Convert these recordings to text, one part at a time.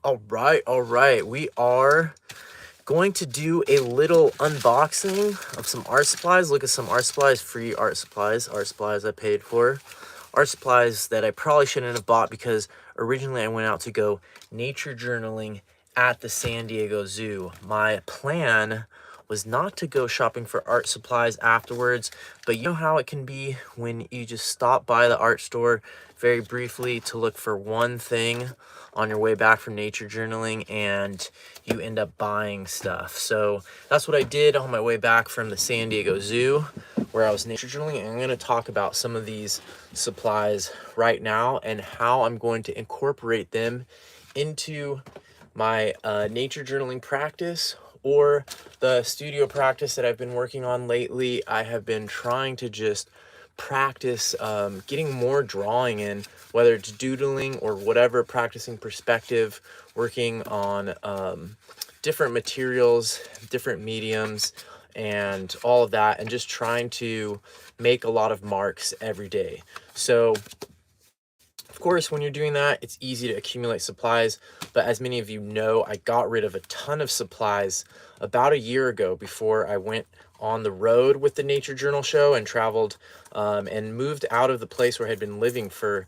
All right. We are going to do a little unboxing of some art supplies. Look at some art supplies, free art supplies I paid for. Art supplies that I probably shouldn't have bought because originally I went out to go nature journaling at the San Diego Zoo. My plan was not to go shopping for art supplies afterwards, but you know how it can be when you just stop by the art store very briefly to look for one thing on your way back from nature journaling and you end up buying stuff. So that's what I did on my way back from the San Diego Zoo where I was nature journaling. And I'm going to talk about some of these supplies right now and how I'm going to incorporate them into my nature journaling practice or the studio practice that I've been working on lately. I have been trying to just practice getting more drawing in, whether it's doodling or whatever, practicing perspective, working on different materials, different mediums, and all of that, and just trying to make a lot of marks every day. So of course, when you're doing that, it's easy to accumulate supplies, but as many of you know, I got rid of a ton of supplies about a year ago before I went on the road with the Nature Journal show and traveled and moved out of the place where I had been living for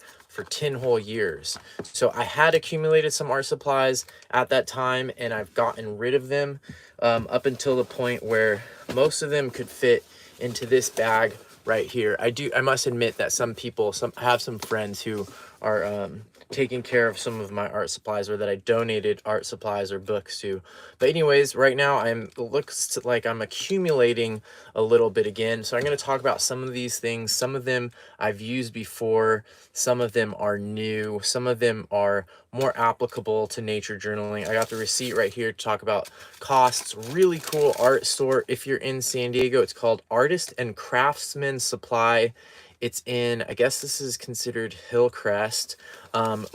10 whole years. So I had accumulated some art supplies at that time, and I've gotten rid of them up until the point where most of them could fit into this bag right here. I must admit that some people, I have some friends who are taking care of some of my art supplies, or that I donated art supplies or books to. But anyways, right now it looks like I'm accumulating a little bit again. So I'm going to talk about some of these things. Some of them I've used before, some of them are new, some of them are more applicable to nature journaling. I got the receipt right here to talk about costs. Really cool art store if you're in San Diego. It's called Artist and Craftsman Supply. It's in, I guess this is considered Hillcrest.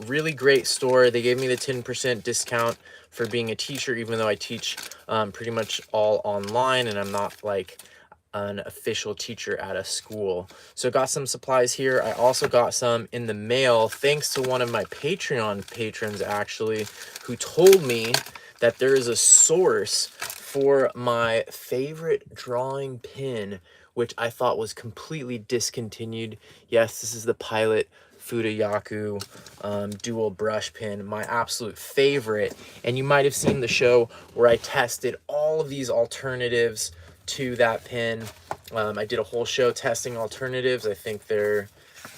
Really great store. They gave me the 10% discount for being a teacher, even though I teach pretty much all online and I'm not like an official teacher at a school. So got some supplies here. I also got some in the mail thanks to one of my Patreon patrons actually, who told me that there is a source for my favorite drawing pin, which I thought was completely discontinued. Yes, this is the Pilot Fudayaku dual brush pen, my absolute favorite. And you might have seen the show where I tested all of these alternatives to that pen. I did a whole show testing alternatives. I think they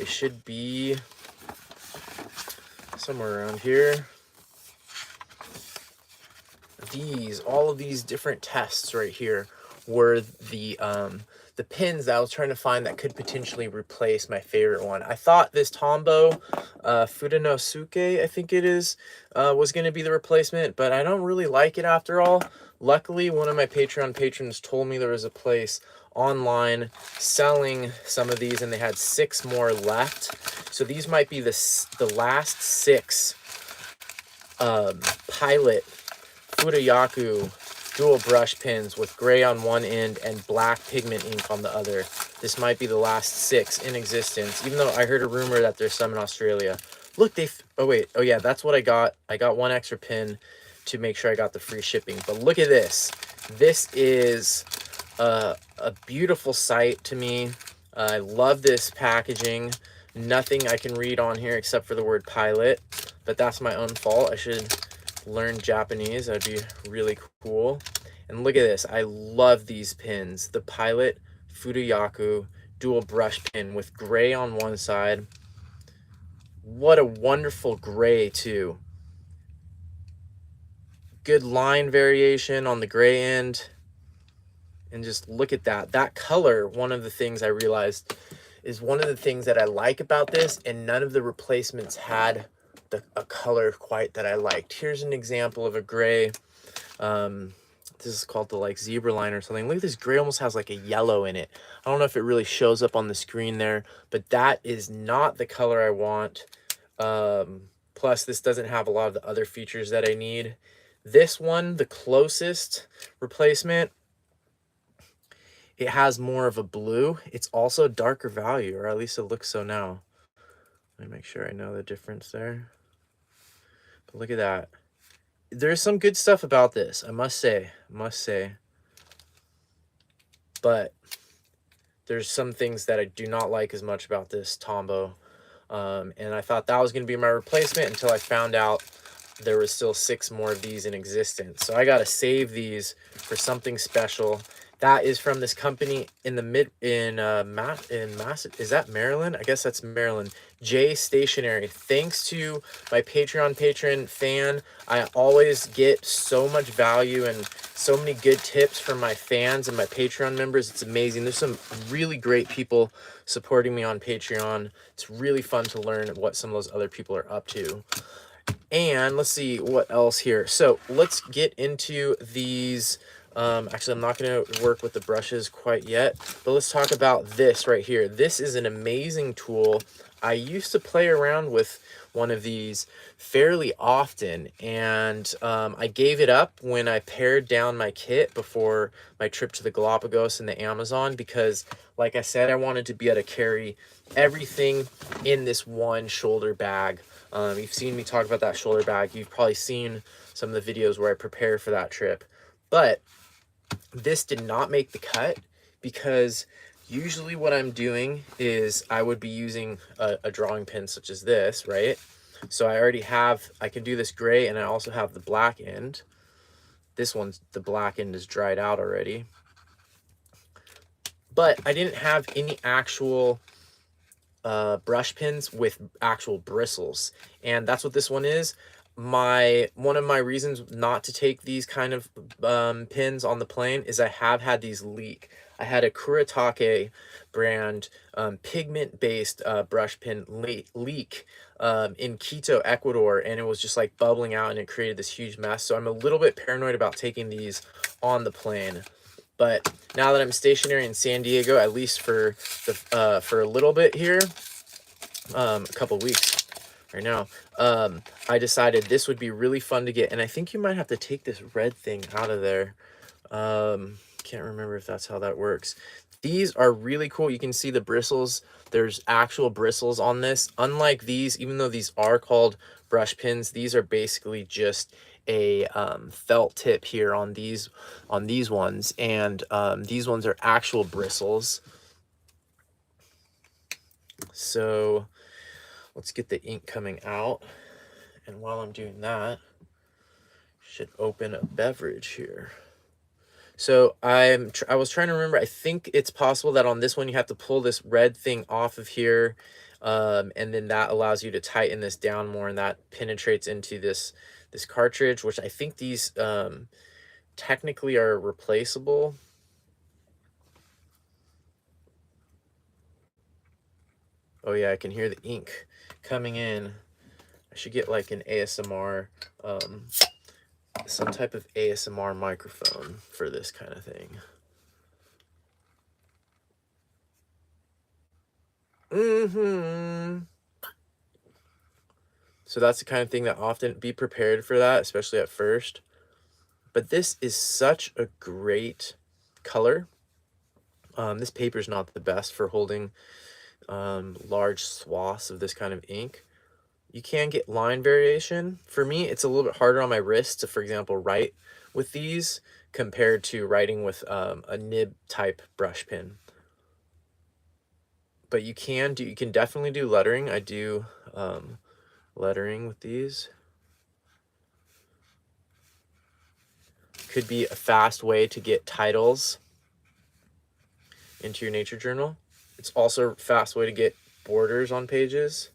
should be somewhere around here. All of these different tests right here were the pins that I was trying to find that could potentially replace my favorite one. I thought this Tombow Fudenosuke, I think it is, was going to be the replacement, but I don't really like it after all. Luckily, one of my Patreon patrons told me there was a place online selling some of these, and they had 6 more left. So these might be the last 6 Pilot Fudayaku dual brush pens with gray on one end and black pigment ink on the other. This might be the last 6 in existence, even though I heard a rumor that there's some in Australia. Look, oh yeah, that's what I got. I got 1 extra pin to make sure I got the free shipping. But look at this. This is a beautiful sight to me. I love this packaging. Nothing I can read on here except for the word Pilot, but that's my own fault. I should learn Japanese. That'd be really cool. And look at this. I love these pins. The Pilot Fudayaku dual brush pin with gray on one side. What a wonderful gray too. Good line variation on the gray end. And just look at that. That color, one of the things I realized is one of the things that I like about this, and none of the replacements had a color quite that I liked. Here's an example of a gray. This is called the like zebra line or something. Look at this gray, almost has like a yellow in it. I don't know if it really shows up on the screen there, but that is not the color I want. Plus this doesn't have a lot of the other features that I need. This one, the closest replacement, it has more of a blue. It's also darker value, or at least it looks so now. Let me make sure I know the difference there. But look at that. there's some good stuff about this, I must say, but there's some things that I do not like as much about this Tombow. And I thought that was going to be my replacement until I found out there was still 6 more of these in existence. So I got to save these for something special. That is from this company in the is that Maryland? I guess that's Maryland. J Stationery. Thanks to my Patreon patron fan, I always get so much value and so many good tips from my fans and my Patreon members. It's amazing. There's some really great people supporting me on Patreon. It's really fun to learn what some of those other people are up to. And let's see what else here. So let's get into these. Actually, I'm not going to work with the brushes quite yet, but let's talk about this right here. This is an amazing tool. I used to play around with one of these fairly often, and I gave it up when I pared down my kit before my trip to the Galapagos and the Amazon, because like I said, I wanted to be able to carry everything in this one shoulder bag. You've seen me talk about that shoulder bag. You've probably seen some of the videos where I prepare for that trip. But this did not make the cut, because usually what I'm doing is I would be using a drawing pen such as this, right? So I can do this gray, and I also have the black end. The black end is dried out already. But I didn't have any actual brush pins with actual bristles, and that's what this one is. One of my reasons not to take these kind of pins on the plane is I have had these leak. I had a Kuretake brand pigment based brush pin leak in Quito, Ecuador, and it was just like bubbling out, and it created this huge mess. So I'm a little bit paranoid about taking these on the plane. But now that I'm stationary in San Diego, at least for a little bit here, a couple weeks right now, I decided this would be really fun to get. And I think you might have to take this red thing out of there. Can't remember if that's how that works. These are really cool. You can see the bristles. There's actual bristles on this. Unlike these, even though these are called brush pins, these are basically just a felt tip here on these ones, and these ones are actual bristles. So let's get the ink coming out, and while I'm doing that, should open a beverage here. So I was trying to remember. I think it's possible that on this one you have to pull this red thing off of here, and then that allows you to tighten this down more, and that penetrates into this cartridge, which I think these technically are replaceable. Oh yeah, I can hear the ink coming in. I should get like an ASMR, some type of ASMR microphone for this kind of thing. So that's the kind of thing that often be prepared for that, especially at first. But this is such a great color. This paper is not the best for holding large swaths of this kind of ink. You can get line variation. For me, it's a little bit harder on my wrist to, for example, write with these compared to writing with a nib type brush pen. But you can definitely do lettering. I do lettering with these. Could be a fast way to get titles into your nature journal. It's also a fast way to get borders on pages.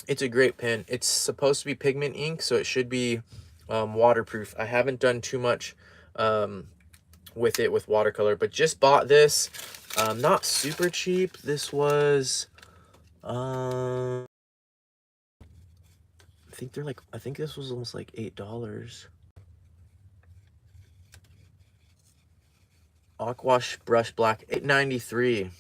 It's a great pen. It's supposed to be pigment ink, so it should be waterproof. I haven't done too much with it with watercolor, but just bought this. Not super cheap. This was I think this was almost like $8. Aquash brush black, $8.93.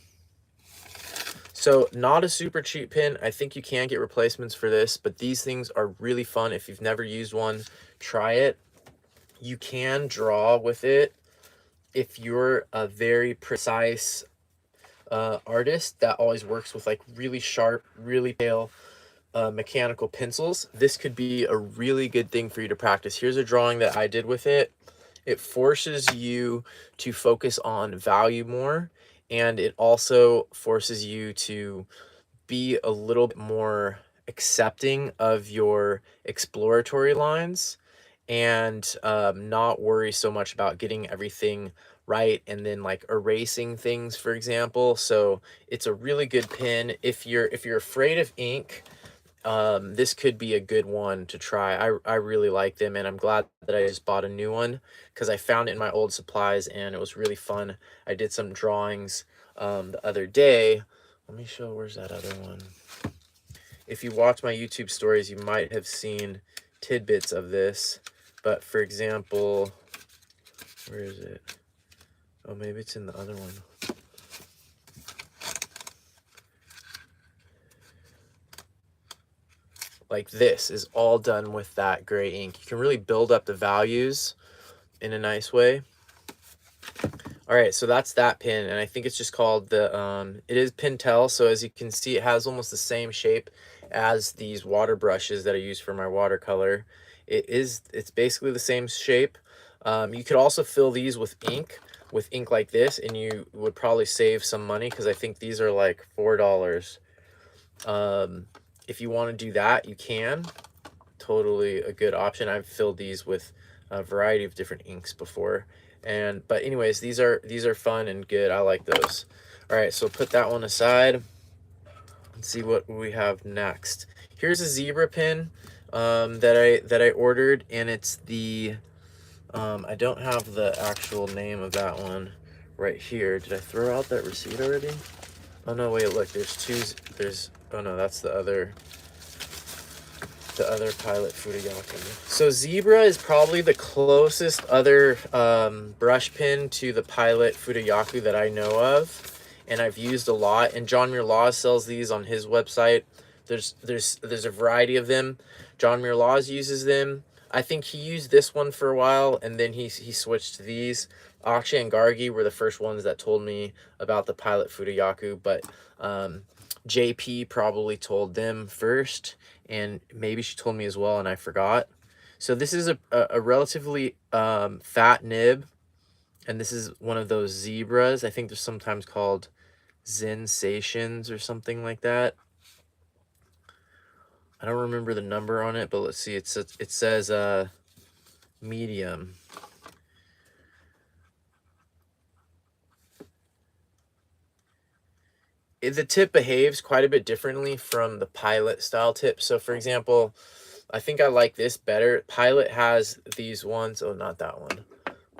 So not a super cheap pen. I think you can get replacements for this, but these things are really fun. If you've never used one, try it. You can draw with it if you're a very precise artist that always works with like really sharp, really pale mechanical pencils, this could be a really good thing for you to practice. Here's a drawing that I did with it. It forces you to focus on value more, and it also forces you to be a little bit more accepting of your exploratory lines, and not worry so much about getting everything right and then like erasing things, for example. So it's a really good pen. If you're afraid of ink, this could be a good one to try. I really like them, and I'm glad that I just bought a new one because I found it in my old supplies and it was really fun. I did some drawings the other day. Let me show, where's that other one? If you watch my YouTube stories, you might have seen tidbits of this. But for example, where is it? Oh, maybe it's in the other one. Like this is all done with that gray ink. You can really build up the values in a nice way. All right, so that's that pin, and I think it's just called the, it is Pentel, so as you can see, it has almost the same shape as these water brushes that I use for my watercolor. It's basically the same shape. You could also fill these with ink like this, and you would probably save some money because I think these are like $4. If you want to do that, you can. Totally a good option. I've filled these with a variety of different inks before. But anyways, these are fun and good. I like those. All right, so put that one aside. Let's see what we have next. Here's a zebra pin that I ordered, and it's the I don't have the actual name of that one right here. Did I throw out that receipt already? Oh no, wait, look, oh no, that's the other Pilot Fudayaku. So Zebra is probably the closest other brush pen to the Pilot Fudayaku that I know of, and I've used a lot. And John Muir Laws sells these on his website. There's a variety of them. John Muir Laws uses them. I think he used this one for a while, and then he switched to these. Akshay and Gargi were the first ones that told me about the Pilot Fudayaku, but JP probably told them first, and maybe she told me as well, and I forgot. So this is a relatively fat nib, and this is one of those zebras. I think they're sometimes called Zensations or something like that. I don't remember the number on it, but let's see. It says medium. The tip behaves quite a bit differently from the Pilot style tip. So for example, I think I like this better. Pilot has these ones. Oh, not that one.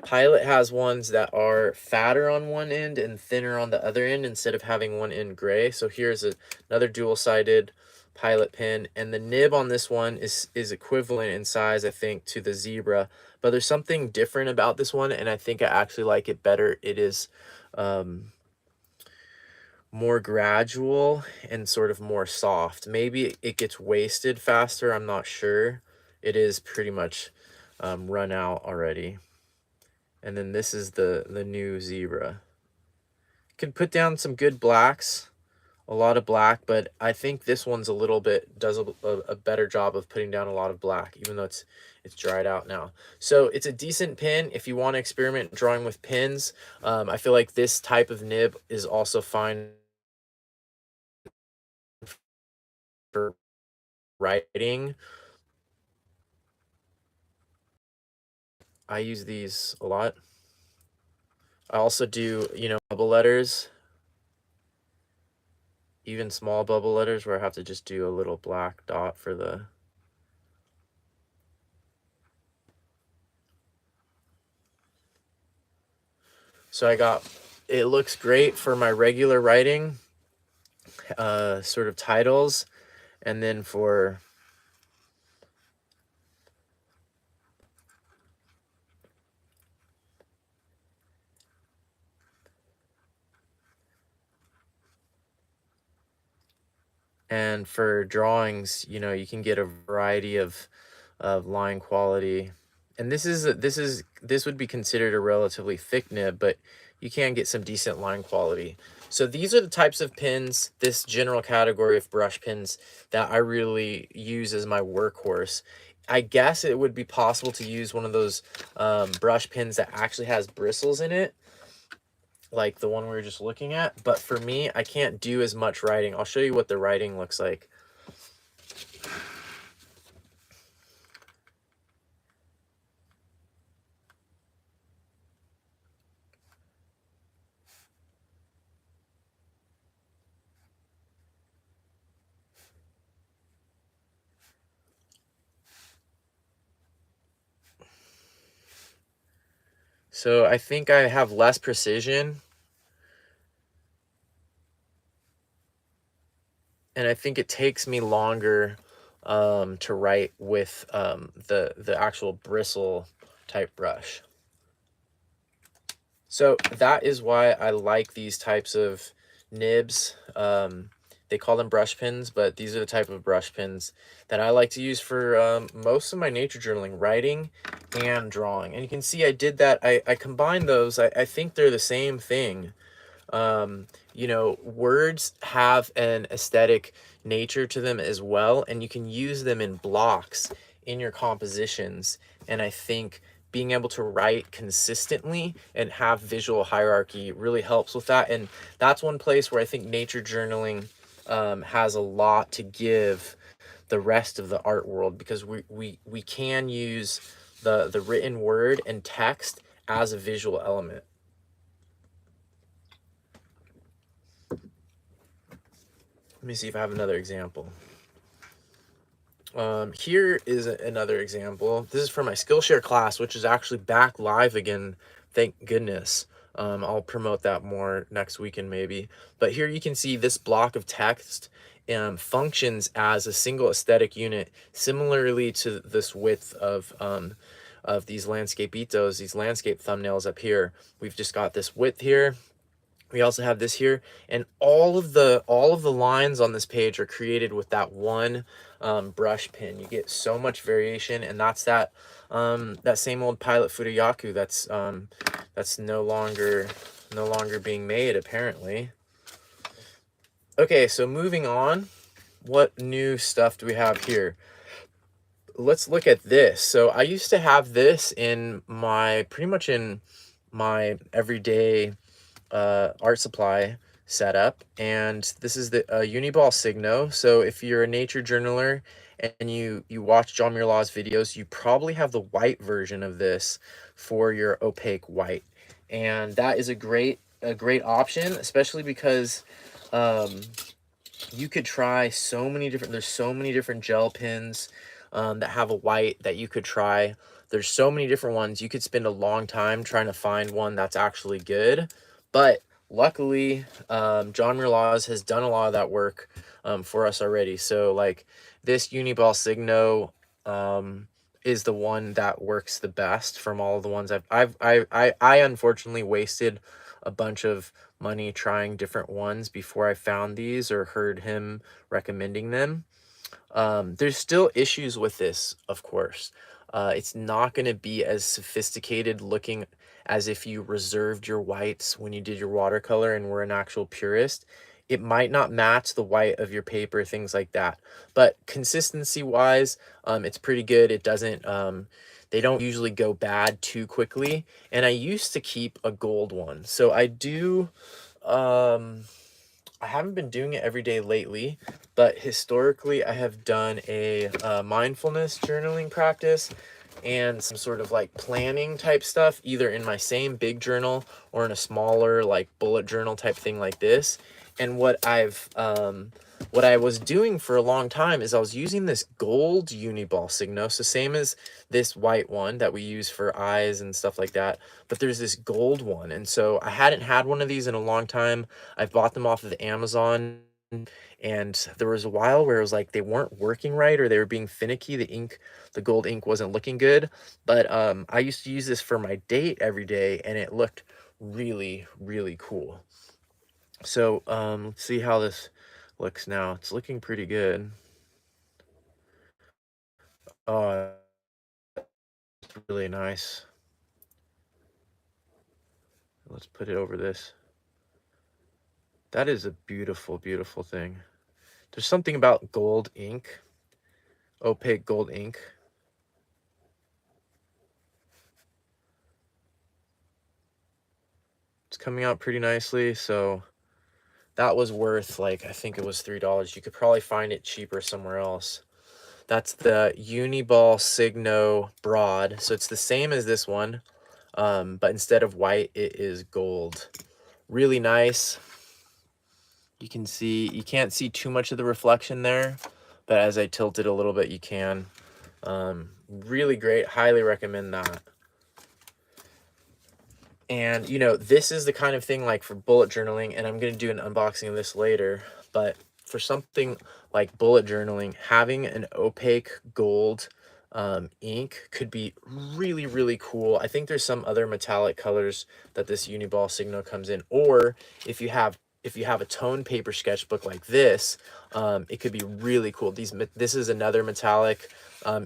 Pilot has ones that are fatter on one end and thinner on the other end instead of having one end gray. So here's another dual-sided Pilot pen, and the nib on this one is equivalent in size, I think, to the Zebra. But there's something different about this one, and I think I actually like it better. It is more gradual and sort of more soft. Maybe it gets wasted faster. I'm not sure. It is pretty much run out already. And then this is the new Zebra. Can put down some good blacks, a lot of black, but I think this one's a little bit does a better job of putting down a lot of black, even though it's dried out now. So it's a decent pen if you want to experiment drawing with pens. I feel like this type of nib is also fine for writing. I use these a lot. I also do, bubble letters, even small bubble letters where I have to just do a little black dot for the. So it looks great for my regular writing, sort of titles, and then for drawings, you can get a variety of line quality. And this would be considered a relatively thick nib, but you can get some decent line quality. So these are the types of pins, this general category of brush pins, that I really use as my workhorse. I guess it would be possible to use one of those brush pins that actually has bristles in it, like the one we were just looking at. But for me, I can't do as much writing. I'll show you what the writing looks like. So I think I have less precision, and I think it takes me longer to write with the actual bristle type brush. So that is why I like these types of nibs. They call them brush pins, but these are the type of brush pins that I like to use for most of my nature journaling, writing and drawing. And you can see I did that. I combined those. I think they're the same thing. You know, words have an aesthetic nature to them as well, and you can use them in blocks in your compositions. And I think being able to write consistently and have visual hierarchy really helps with that. And that's one place where I think nature journaling has a lot to give the rest of the art world, because we can use the written word and text as a visual element. Let me see if I have another example. Here is another example. This is from my Skillshare class, which is actually back live again. Thank goodness. I'll promote that more next weekend maybe. But here you can see this block of text functions as a single aesthetic unit, similarly to this width of these landscapitos, these landscape thumbnails up here. We've just got this width here. We also have this here, and all of the lines on this page are created with that one brush pin. You get so much variation, and that's that that same old Pilot Futoyaku that's no longer being made apparently. Okay, so moving on, what new stuff do we have here? Let's look at this. So I used to have this in my pretty much in my everyday art supply setup, and this is the Uniball Signo. So if you're a nature journaler and you watch John Muir Law's videos, you probably have the white version of this for your opaque white, and that is a great option, especially because you could try so many different, there's so many different gel pens that have a white that you could try. There's so many different ones. You could spend a long time trying to find one that's actually good. But luckily, John Muir Laws has done a lot of that work for us already. So like this Uniball Signo is the one that works the best from all of the ones I unfortunately wasted a bunch of money trying different ones before I found these or heard him recommending them. There's still issues with this, of course. It's not going to be as sophisticated looking as if you reserved your whites when you did your watercolor and were an actual purist. It might not match the white of your paper, things like that. But consistency wise, it's pretty good. It doesn't, they don't usually go bad too quickly. And I used to keep a gold one. So I do, I haven't been doing it every day lately, but historically I have done a mindfulness journaling practice and some sort of like planning type stuff, either in my same big journal or in a smaller like bullet journal type thing like this. And what I was doing for a long time is I was using this gold Uniball Signo, so same as this white one that we use for eyes and stuff like that, but there's this gold one. And so I hadn't had one of these in a long time. I bought them off of Amazon, and there was a while where it was like they weren't working right or they were being finicky. The gold ink wasn't looking good. But I used to use this for my date every day, and it looked really, really cool. So let's see how this looks now. It's looking pretty good. Oh, it's really nice. Let's put it over this. That is a beautiful, beautiful thing. There's something about gold ink, opaque gold ink. It's coming out pretty nicely, so that was worth, like, I think it was $3. You could probably find it cheaper somewhere else. That's the Uniball Signo Broad. So it's the same as this one, but instead of white, it is gold. Really nice. You can see, you can't see too much of the reflection there, but as I tilt it a little bit, you can. Really great. Highly recommend that. And, you know, this is the kind of thing like for bullet journaling, and I'm going to do an unboxing of this later, but for something like bullet journaling, having an opaque gold ink could be really, really cool. I think there's some other metallic colors that this Uniball Signo comes in, or if you have a tone paper sketchbook like this, it could be really cool. This is another metallic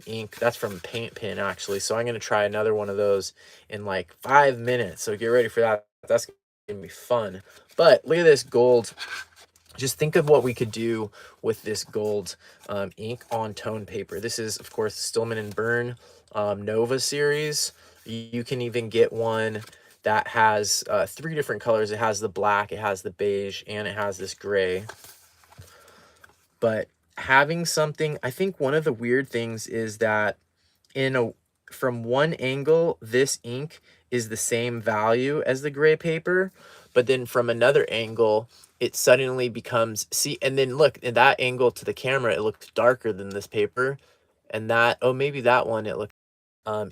ink. That's from Paint Pen, actually. So I'm going to try another one of those in like 5 minutes. So get ready for that. That's going to be fun. But look at this gold. Just think of what we could do with this gold ink on tone paper. This is, of course, Stillman and Byrne Nova series. You can even get one that has 3 different colors. It has the black, it has the beige, and it has this gray. But having something, I think one of the weird things is that from one angle, this ink is the same value as the gray paper, but then from another angle, it suddenly becomes, see, and then look, in that angle to the camera, it looks darker than this paper, and that, oh, maybe that one, it looks,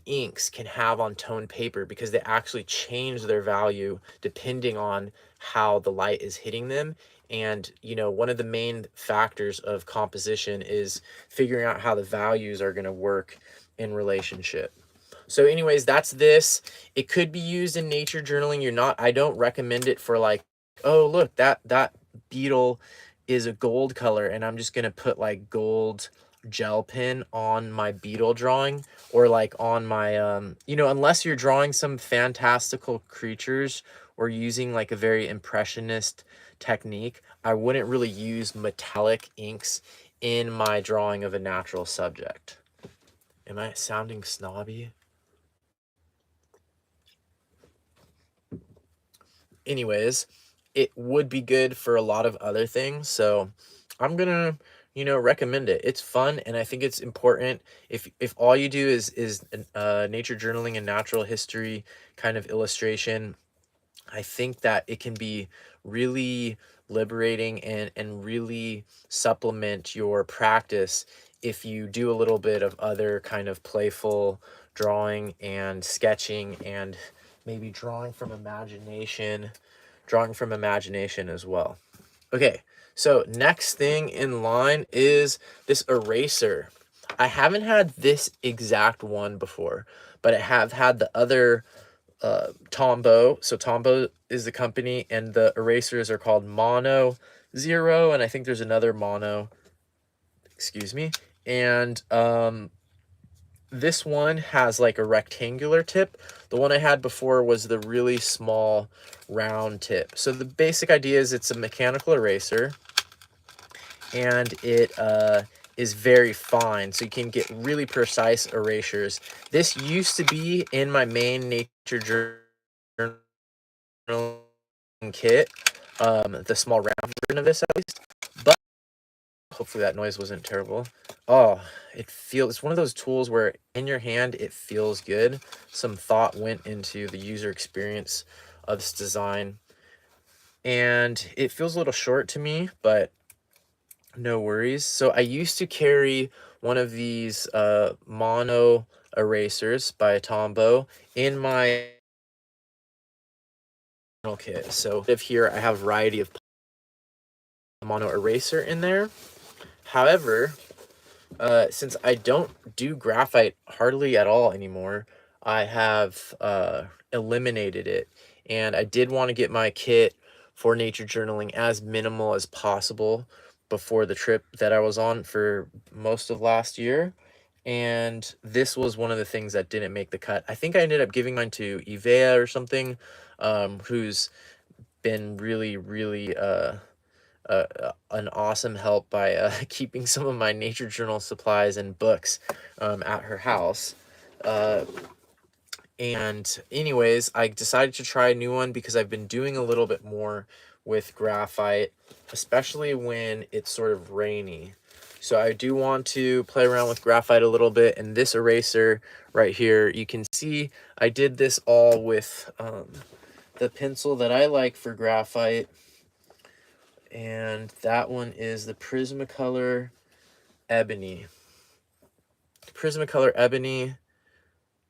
inks can have on tone paper because they actually change their value depending on how the light is hitting them. And, you know, one of the main factors of composition is figuring out how the values are going to work in relationship. So anyways, that's this. It could be used in nature journaling. I don't recommend it for like, oh, look, that beetle is a gold color and I'm just going to put like gold gel pen on my beetle drawing, or like on my, you know, unless you're drawing some fantastical creatures or using like a very impressionist technique, I wouldn't really use metallic inks in my drawing of a natural subject. Am I sounding snobby? Anyways, it would be good for a lot of other things. So I'm gonna, you know, recommend it. It's fun, and I think it's important. If all you do is nature journaling and natural history kind of illustration, I think that it can be really liberating and really supplement your practice if you do a little bit of other kind of playful drawing and sketching, and maybe drawing from imagination as well. Okay, so next thing in line is this eraser. I haven't had this exact one before, but I have had the other Tombow. So Tombow is the company, and the erasers are called Mono Zero, and I think there's another Mono, excuse me. And this one has like a rectangular tip. The one I had before was the really small round tip. So the basic idea is it's a mechanical eraser, and it is very fine, so you can get really precise erasures. This used to be in my main nature journaling kit, the small round version of this at least, but hopefully that noise wasn't terrible. Oh, it's one of those tools where in your hand it feels good. Some thought went into the user experience of this design, and it feels a little short to me, but no worries. So I used to carry one of these mono erasers by Tombow in my kit. So if here I have a variety of mono eraser in there. However, since I don't do graphite hardly at all anymore, I have eliminated it. And I did want to get my kit for nature journaling as minimal as possible before the trip that I was on for most of last year. And this was one of the things that didn't make the cut. I think I ended up giving mine to Ivea or something, who's been really an awesome help by keeping some of my nature journal supplies and books at her house. And anyways, I decided to try a new one because I've been doing a little bit more with graphite, especially when it's sort of rainy. So I do want to play around with graphite a little bit. And this eraser right here, you can see I did this all with the pencil that I like for graphite. And that one is the Prismacolor Ebony. Prismacolor Ebony,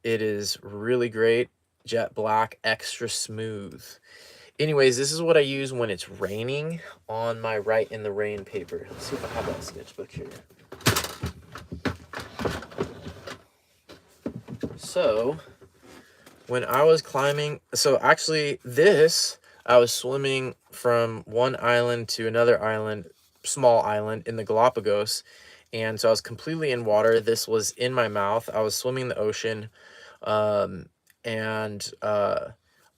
it is really great. Jet black, extra smooth. Anyways, this is what I use when it's raining on my Write in the Rain paper. Let's see if I have that sketchbook here. So, when I was climbing, so actually this, I was swimming from one island to another island, small island in the Galapagos. And so I was completely in water. This was in my mouth. I was swimming the ocean. And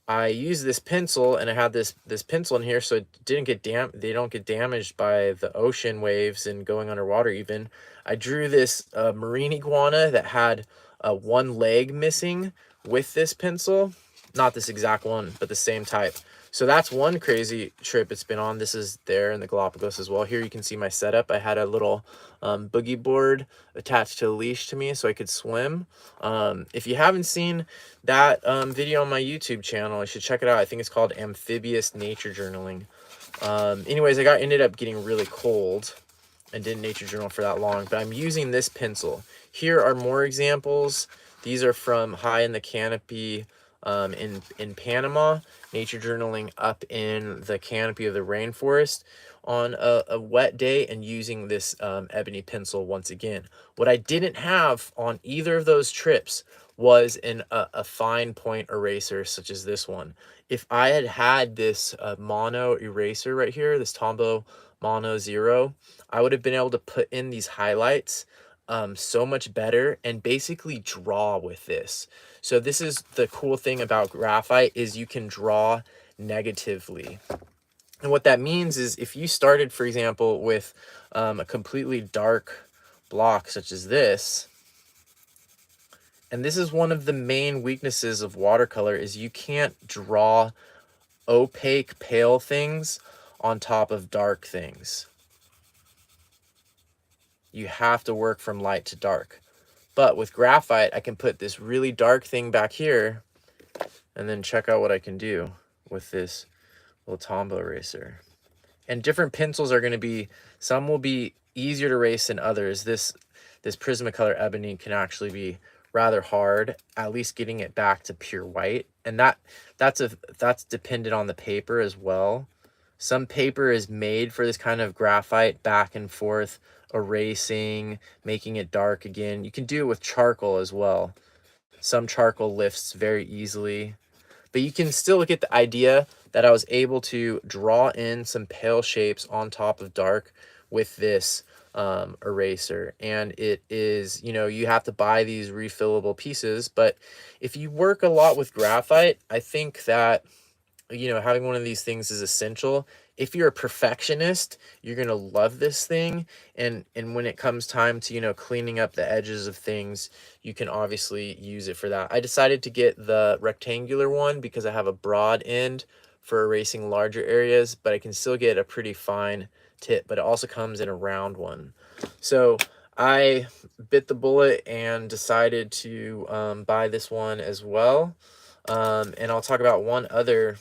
I used this pencil, and I had this pencil in here, so it didn't get they don't get damaged by the ocean waves and going underwater even. I drew this marine iguana that had one leg missing with this pencil. Not this exact one, but the same type. So that's one crazy trip it's been on. This is there in the Galapagos as well. Here you can see my setup. I had a little boogie board attached to a leash to me so I could swim. If you haven't seen that video on my YouTube channel, you should check it out. I think it's called Amphibious Nature Journaling. Anyways, ended up getting really cold and didn't nature journal for that long, but I'm using this pencil. Here are more examples. These are from High in the Canopy in Panama, nature journaling up in the canopy of the rainforest on a wet day and using this ebony pencil once again. What I didn't have on either of those trips was a fine point eraser such as this one. If I had had this mono eraser right here, this Tombow Mono Zero, I would have been able to put in these highlights so much better and basically draw with this. So this is the cool thing about graphite, is you can draw negatively. And what that means is if you started, for example, with a completely dark block such as this, and this is one of the main weaknesses of watercolor, is you can't draw opaque, pale things on top of dark things. You have to work from light to dark. But with graphite, I can put this really dark thing back here and then check out what I can do with this little Tombow eraser. And different pencils are going to be, some will be easier to erase than others. This Prismacolor Ebony can actually be rather hard, at least getting it back to pure white. And that's dependent on the paper as well. Some paper is made for this kind of graphite back and forth erasing, making it dark again. You can do it with charcoal as well. Some charcoal lifts very easily, but you can still get the idea that I was able to draw in some pale shapes on top of dark with this eraser. And it is, you have to buy these refillable pieces, but if you work a lot with graphite, I think that having one of these things is essential. If you're a perfectionist, you're going to love this thing. And when it comes time to, cleaning up the edges of things, you can obviously use it for that. I decided to get the rectangular one because I have a broad end for erasing larger areas, but I can still get a pretty fine tip, but it also comes in a round one. So I bit the bullet and decided to buy this one as well. And I'll talk about one other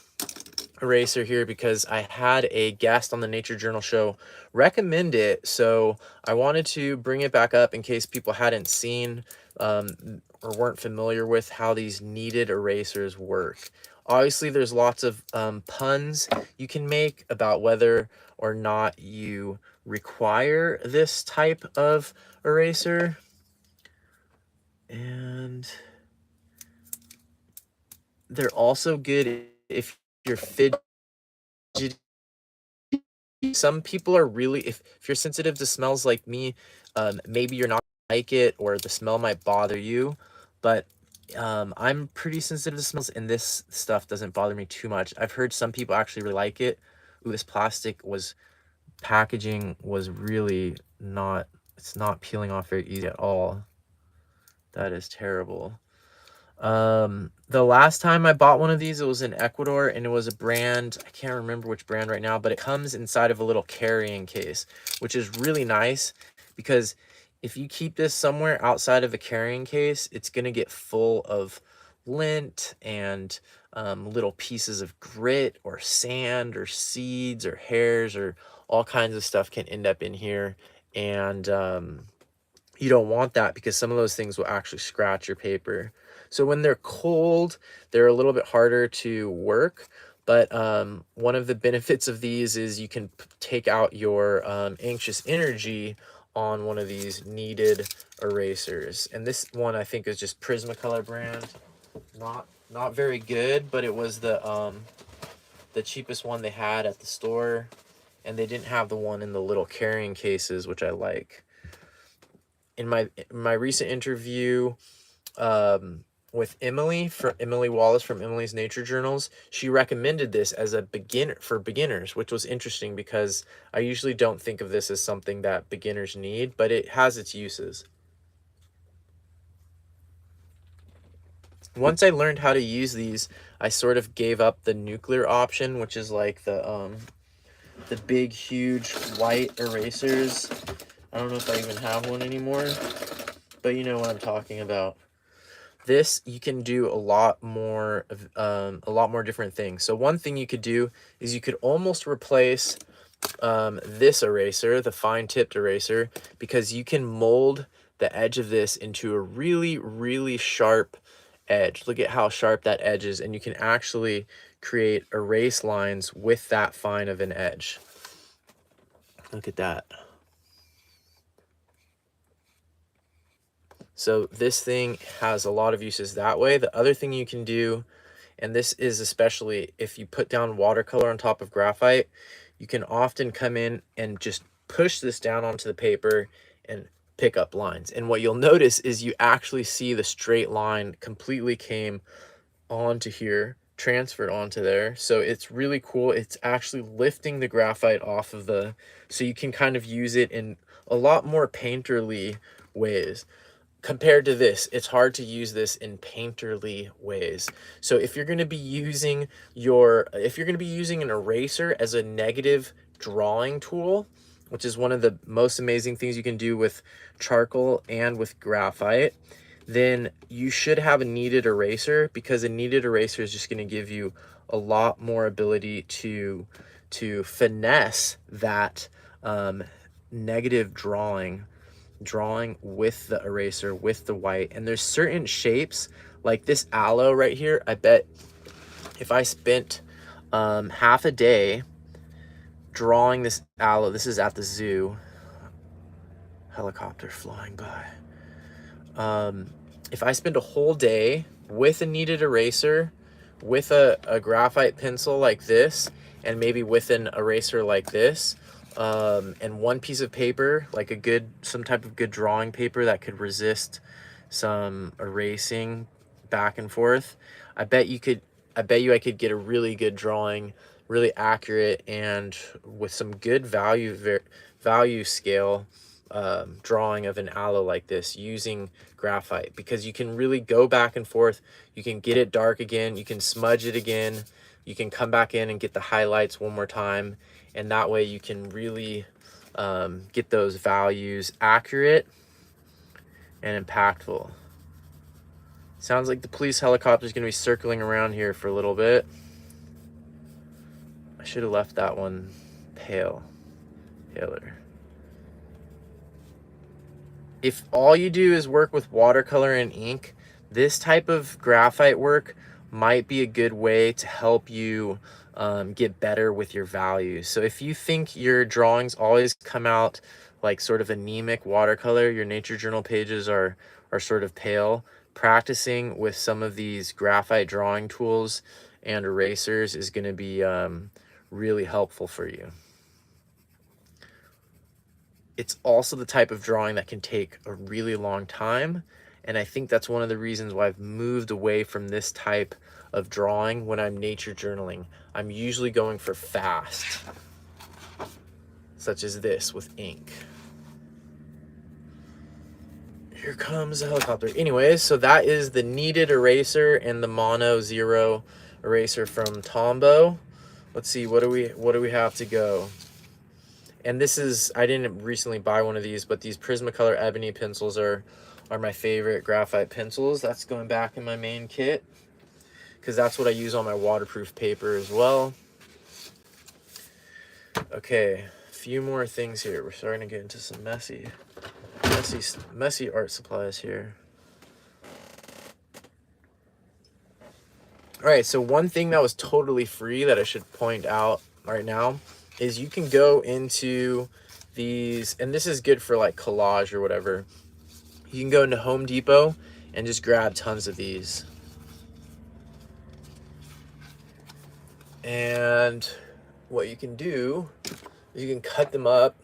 eraser here because I had a guest on the Nature Journal show recommend it, so I wanted to bring it back up in case people hadn't seen or weren't familiar with how these kneaded erasers work. Obviously there's lots of puns you can make about whether or not you require this type of eraser, and they're also good if you're fidgeting. Some people are really, if you're sensitive to smells like me, maybe you're not like it, or the smell might bother you. But I'm pretty sensitive to smells, and this stuff doesn't bother me too much. I've heard some people actually really like it. Ooh, this plastic was packaging was really not, it's not peeling off very easy at all. That is terrible. The last time I bought one of these, it was in Ecuador, and it was a brand, I can't remember which brand right now, but it comes inside of a little carrying case, which is really nice because if you keep this somewhere outside of a carrying case, it's going to get full of lint and little pieces of grit or sand or seeds or hairs or all kinds of stuff can end up in here. And you don't want that because some of those things will actually scratch your paper. So when they're cold, they're a little bit harder to work. But one of the benefits of these is you can take out your anxious energy on one of these kneaded erasers. And this one I think is just Prismacolor brand. Not very good, but it was the cheapest one they had at the store. And they didn't have the one in the little carrying cases, which I like. In my recent interview with Emily, for Emily Wallace from Emily's Nature Journals, she recommended this as a beginner for beginners, which was interesting because I usually don't think of this as something that beginners need, but it has its uses. Once I learned how to use these, I sort of gave up the nuclear option, which is like the big huge white erasers. I don't know if I even have one anymore, but you know what I'm talking about. This, you can do a lot more different things. So one thing you could do is you could almost replace this eraser, the fine tipped eraser, because you can mold the edge of this into a really, really sharp edge. Look at how sharp that edge is, and you can actually create erase lines with that fine of an edge. Look at that. So this thing has a lot of uses that way. The other thing you can do, and this is especially if you put down watercolor on top of graphite, you can often come in and just push this down onto the paper and pick up lines. And what you'll notice is you actually see the straight line completely came onto here, transferred onto there. So it's really cool. It's actually lifting the graphite off of so you can kind of use it in a lot more painterly ways. Compared to this, it's hard to use this in painterly ways. So if you're going to be using an eraser as a negative drawing tool, which is one of the most amazing things you can do with charcoal and with graphite, then you should have a kneaded eraser, because a kneaded eraser is just going to give you a lot more ability to finesse that negative drawing with the eraser, with the white. And there's certain shapes like this aloe right here. I bet if I spent half a day drawing this aloe, this is at the zoo, helicopter flying by. If I spend a whole day with a kneaded eraser, with a graphite pencil like this, and maybe with an eraser like this, and one piece of paper, like some type of good drawing paper that could resist some erasing back and forth, I bet you I could get a really good drawing, really accurate, and with some good value scale drawing of an aloe like this using graphite, because you can really go back and forth. You can get it dark again, you can smudge it again, you can come back in and get the highlights one more time, and that way you can really get those values accurate and impactful. Sounds like the police helicopter is going to be circling around here for a little bit. I should have left that one paler. If all you do is work with watercolor and ink, this type of graphite work might be a good way to help you get better with your values. So if you think your drawings always come out like sort of anemic watercolor, your nature journal pages are sort of pale, practicing with some of these graphite drawing tools and erasers is going to be really helpful for you. It's also the type of drawing that can take a really long time, And I think that's one of the reasons why I've moved away from this type of drawing when I'm nature journaling. I'm usually going for fast, such as this with ink. Here comes a helicopter. Anyways, so that is the kneaded eraser and the mono zero eraser from Tombow. Let's see, what do we have to go? And this is, I didn't recently buy one of these, but these Prismacolor ebony pencils are my favorite graphite pencils. That's going back in my main kit because that's what I use on my waterproof paper as well. Okay, a few more things here. We're starting to get into some messy art supplies here. All right, so one thing that was totally free that I should point out right now is you can go into these, and this is good for like collage or whatever. You can go into Home Depot and just grab tons of these. And what you can do is you can cut them up.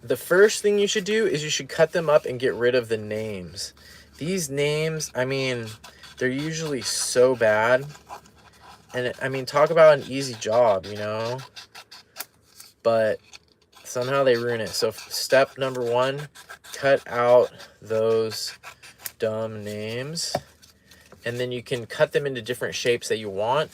The first thing you should do is you should cut them up and get rid of the names. These names, I mean, they're usually so bad. And I mean, talk about an easy job, you know? But somehow they ruin it. So step number one, cut out those dumb names. And then you can cut them into different shapes that you want.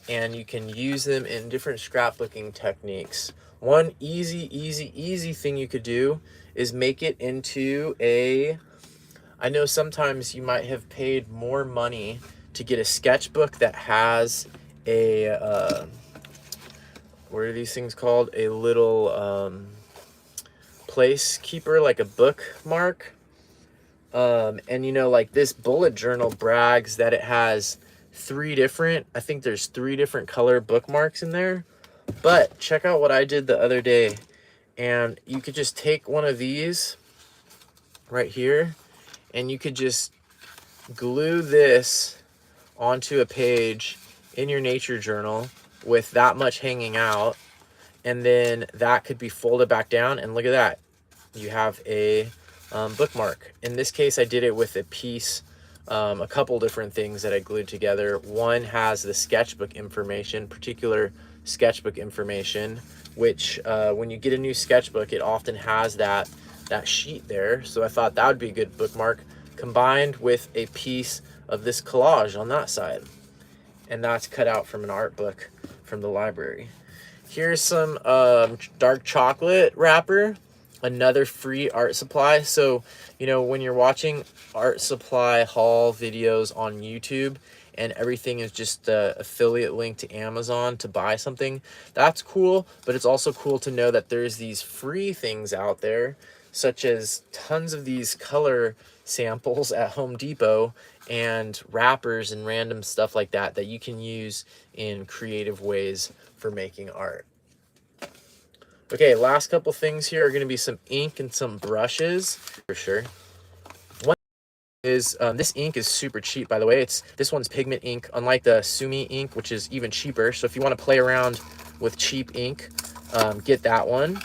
And you can use them in different scrapbooking techniques. One easy thing you could do is make it into a, I know sometimes you might have paid more money to get a sketchbook that has a, what are these things called? A little place keeper, like a bookmark. And you know, like this bullet journal brags that it has I think there's 3 different color bookmarks in there. But check out what I did the other day. And you could just take one of these right here, and you could just glue this onto a page in your nature journal with that much hanging out. And then that could be folded back down, and look at that. You have a bookmark. In this case, I did it with a piece, a couple different things that I glued together. One has the sketchbook information, particular sketchbook information, which when you get a new sketchbook, it often has that sheet there. So I thought that would be a good bookmark, combined with a piece of this collage on that side. And that's cut out from an art book from the library. Here's some dark chocolate wrapper, another free art supply. So, you know, when you're watching art supply haul videos on YouTube and everything is just the affiliate link to Amazon to buy something, that's cool. But it's also cool to know that there's these free things out there, such as tons of these color samples at Home Depot and wrappers and random stuff like that that you can use in creative ways for making art. Okay, last couple things here are going to be some ink and some brushes for sure. One is this ink is super cheap, by the way. This one's pigment ink, unlike the Sumi ink, which is even cheaper. So if you want to play around with cheap ink, get that one.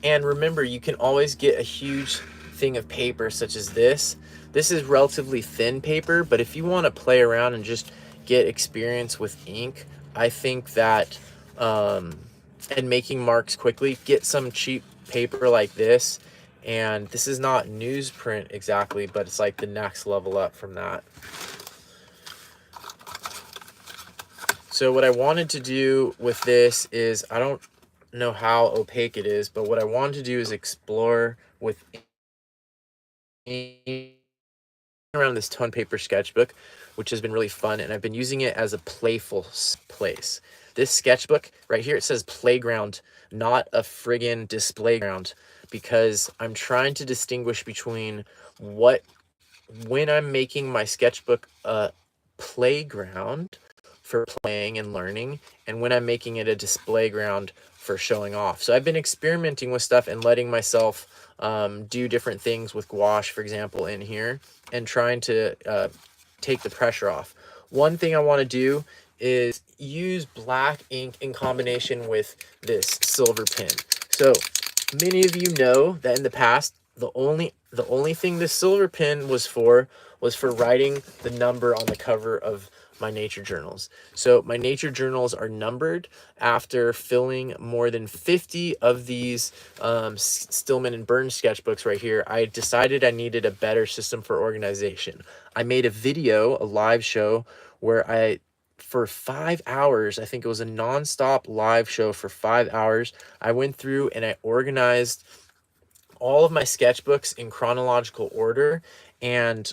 And remember, you can always get a huge thing of paper such as this. This is relatively thin paper, but if you want to play around and just get experience with ink, I think that and making marks quickly, get some cheap paper like this. And this is not newsprint exactly, but it's like the next level up from that. So what I wanted to do with this is, I don't know how opaque it is, but what I wanted to do is explore with around this tone paper sketchbook, which has been really fun, and I've been using it as a playful place. This sketchbook right here, it says playground, not a friggin' display ground, because I'm trying to distinguish between when I'm making my sketchbook a playground for playing and learning, and when I'm making it a display ground for showing off. So I've been experimenting with stuff and letting myself do different things with gouache, for example, in here, and trying to take the pressure off. One thing I want to do is use black ink in combination with this silver pen. So many of you know that in the past, the only thing this silver pen was for writing the number on the cover of my nature journals. So my nature journals are numbered. After filling more than 50 of these Stillman and Burns sketchbooks right here, I decided I needed a better system for organization. I made a video, a live show, where for 5 hours, I think it was a non-stop live show for 5 hours, I went through and I organized all of my sketchbooks in chronological order and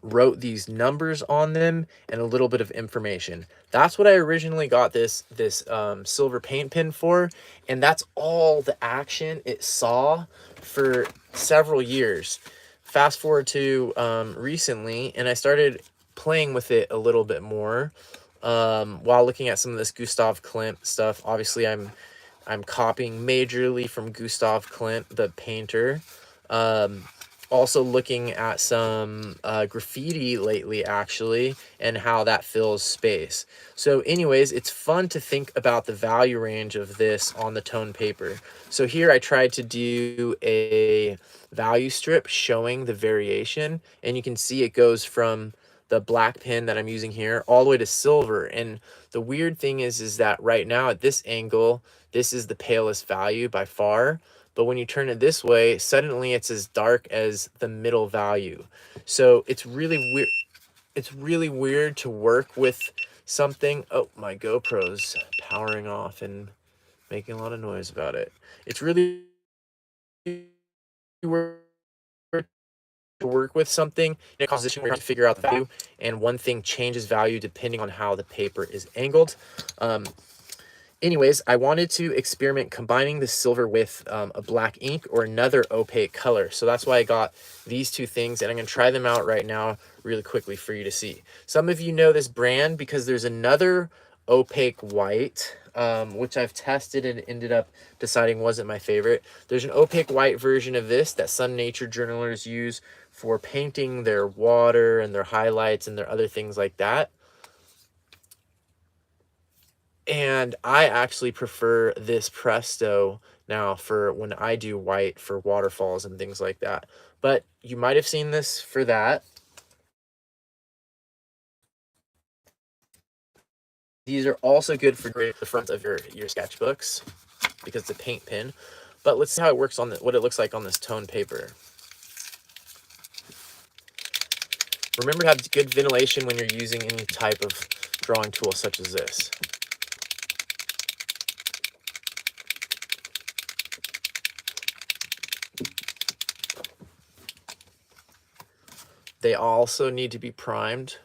wrote these numbers on them and a little bit of information. That's what I originally got this silver paint pen for, and that's all the action it saw for several years. Fast forward to recently, and I started playing with it a little bit more while looking at some of this Gustav Klimt stuff. Obviously, I'm copying majorly from Gustav Klimt, the painter. Also looking at some graffiti lately, actually, and how that fills space. So anyways, it's fun to think about the value range of this on the tone paper. So here I tried to do a value strip showing the variation, and you can see it goes from the black pen that I'm using here all the way to silver. And the weird thing is that right now at this angle, this is the palest value by far. But when you turn it this way, suddenly it's as dark as the middle value. So it's really weird. It's really weird to work with something. Oh, my GoPro's powering off and making a lot of noise about it. It's really weird to work with something in a composition where you have to figure out the value, and one thing changes value depending on how the paper is angled. Anyways, I wanted to experiment combining the silver with a black ink or another opaque color. So that's why I got these two things, and I'm going to try them out right now really quickly for you to see. Some of you know this brand because there's another opaque white, which I've tested and ended up deciding wasn't my favorite. There's an opaque white version of this that some nature journalers use for painting their water and their highlights and their other things like that. And I actually prefer this Presto now for when I do white for waterfalls and things like that. But you might have seen this for that. These are also good for the front of your sketchbooks because it's a paint pen. But let's see how it works on what it looks like on this tone paper. Remember to have good ventilation when you're using any type of drawing tool such as this. They also need to be primed.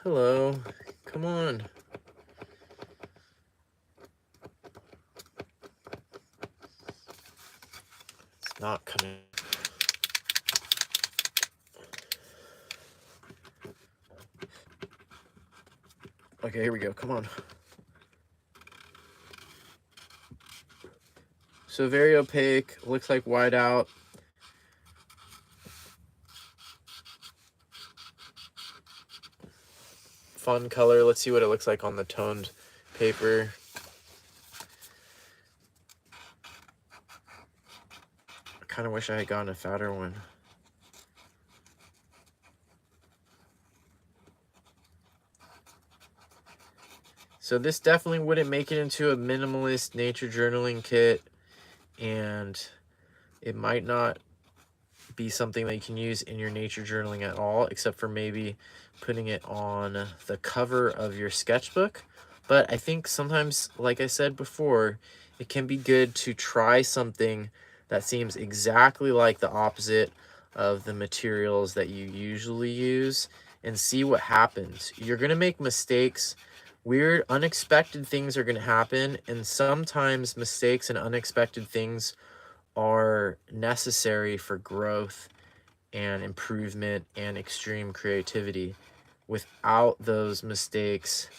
Hello, come on. It's not coming. Okay, here we go, come on. So very opaque, looks like whiteout. Fun color. Let's see what it looks like on the toned paper. I kind of wish I had gotten a fatter one. So this definitely wouldn't make it into a minimalist nature journaling kit, and it might not be something that you can use in your nature journaling at all, except for maybe putting it on the cover of your sketchbook. But I think sometimes, like I said before, it can be good to try something that seems exactly like the opposite of the materials that you usually use and see what happens. You're going to make mistakes. Weird, unexpected things are going to happen, and sometimes mistakes and unexpected things are necessary for growth and improvement and extreme creativity. Without those mistakes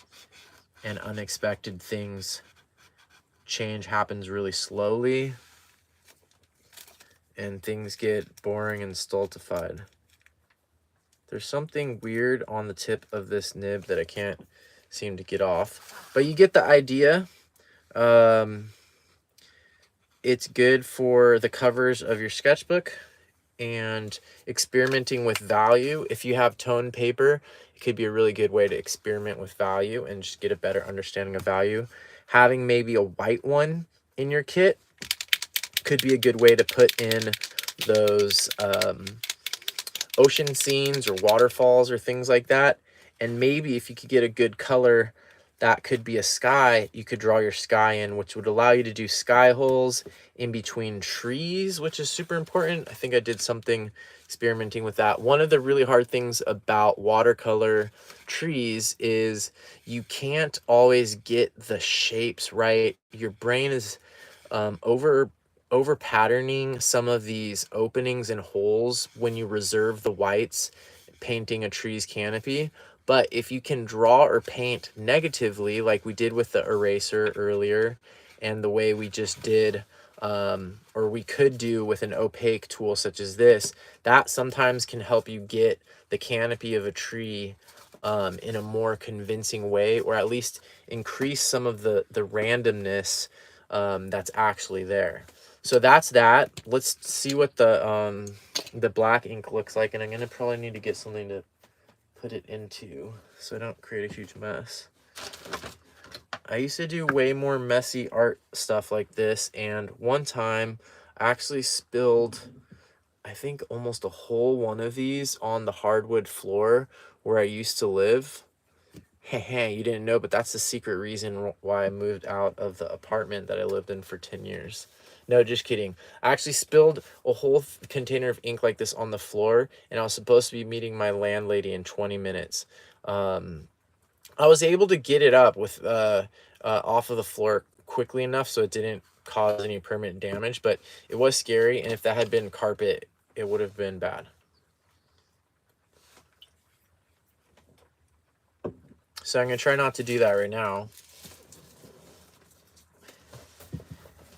and unexpected things, change happens really slowly and things get boring and stultified. There's something weird on the tip of this nib that I can't seem to get off. But you get the idea. It's good for the covers of your sketchbook and experimenting with value. If you have toned paper, it could be a really good way to experiment with value and just get a better understanding of value. Having maybe a white one in your kit could be a good way to put in those ocean scenes or waterfalls or things like that. And maybe if you could get a good color that could be a sky, you could draw your sky in, which would allow you to do sky holes in between trees, which is super important. I think I did something experimenting with that. One of the really hard things about watercolor trees is you can't always get the shapes right. Your brain is over patterning some of these openings and holes when you reserve the whites painting a tree's canopy. But if you can draw or paint negatively, like we did with the eraser earlier, and the way we just did, or we could do with an opaque tool such as this, that sometimes can help you get the canopy of a tree in a more convincing way, or at least increase some of the randomness that's actually there. So that's that. Let's see what the black ink looks like, and I'm gonna probably need to get something to put it into so I don't create a huge mess. I used to do way more messy art stuff like this, and one time I actually spilled, I think, almost a whole one of these on the hardwood floor where I used to live. Hey, you didn't know, but that's the secret reason why I moved out of the apartment that I lived in for 10 years. No, just kidding. I actually spilled a whole container of ink like this on the floor, and I was supposed to be meeting my landlady in 20 minutes. I was able to get it up with off of the floor quickly enough so it didn't cause any permanent damage, but it was scary, and if that had been carpet, it would have been bad. So I'm going to try not to do that right now.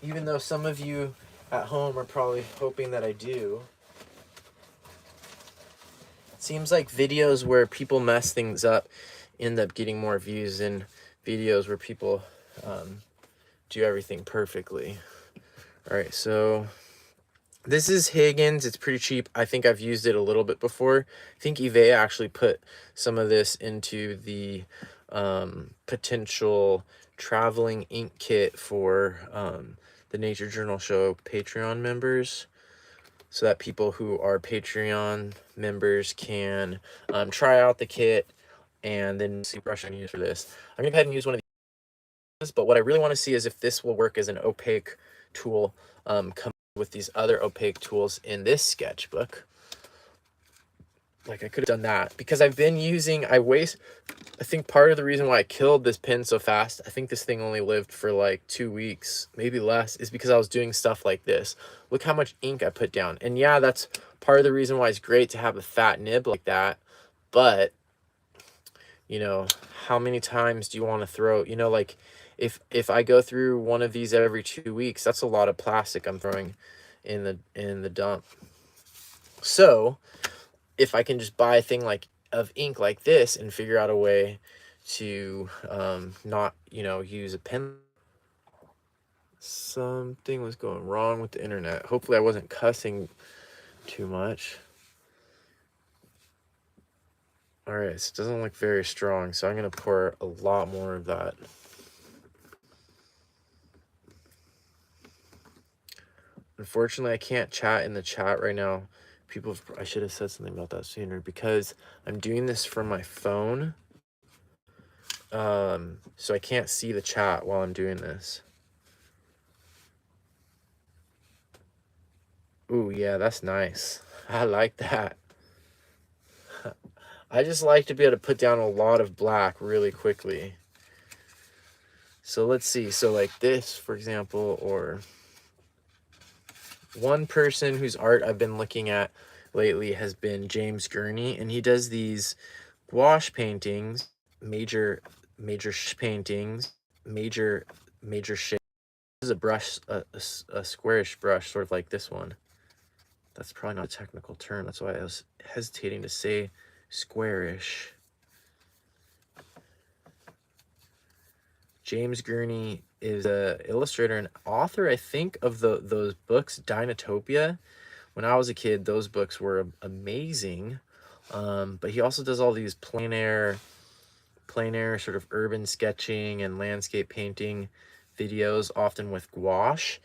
Even though some of you at home are probably hoping that I do. It seems like videos where people mess things up end up getting more views than videos where people do everything perfectly. All right, so this is Higgins. It's pretty cheap. I think I've used it a little bit before. I think Eve actually put some of this into the potential traveling ink kit for the Nature Journal Show Patreon members, so that people who are Patreon members can try out the kit and then see what brush I can use for this. I'm gonna go ahead and use one of these, but what I really want to see is if this will work as an opaque tool with these other opaque tools in this sketchbook. Like I could have done that because I've been using, I think part of the reason why I killed this pen so fast, I think this thing only lived for like 2 weeks, maybe less, is because I was doing stuff like this. Look how much ink I put down. And yeah, that's part of the reason why it's great to have a fat nib like that. But, you know, how many times do you want to throw, you know, like if I go through one of these every 2 weeks, that's a lot of plastic I'm throwing in the dump. So if I can just buy a thing like of ink like this and figure out a way to not, you know, use a pen. Something was going wrong with the internet. Hopefully I wasn't cussing too much. All right, so it doesn't look very strong, so I'm gonna pour a lot more of that. Unfortunately, I can't chat in the chat right now. I should have said something about that sooner because I'm doing this from my phone. So I can't see the chat while I'm doing this. Ooh, yeah, that's nice. I like that. I just like to be able to put down a lot of black really quickly. So let's see. So like this, for example, or one person whose art I've been looking at lately has been James Gurney, and he does these gouache paintings, major paintings, major shape. This is a brush, a squarish brush, sort of like this one. That's probably not a technical term. That's why I was hesitating to say squarish. James Gurney is a illustrator and author, I think, of those books, Dinotopia. When I was a kid, those books were amazing. But he also does all these plein air sort of urban sketching and landscape painting videos, often with gouache.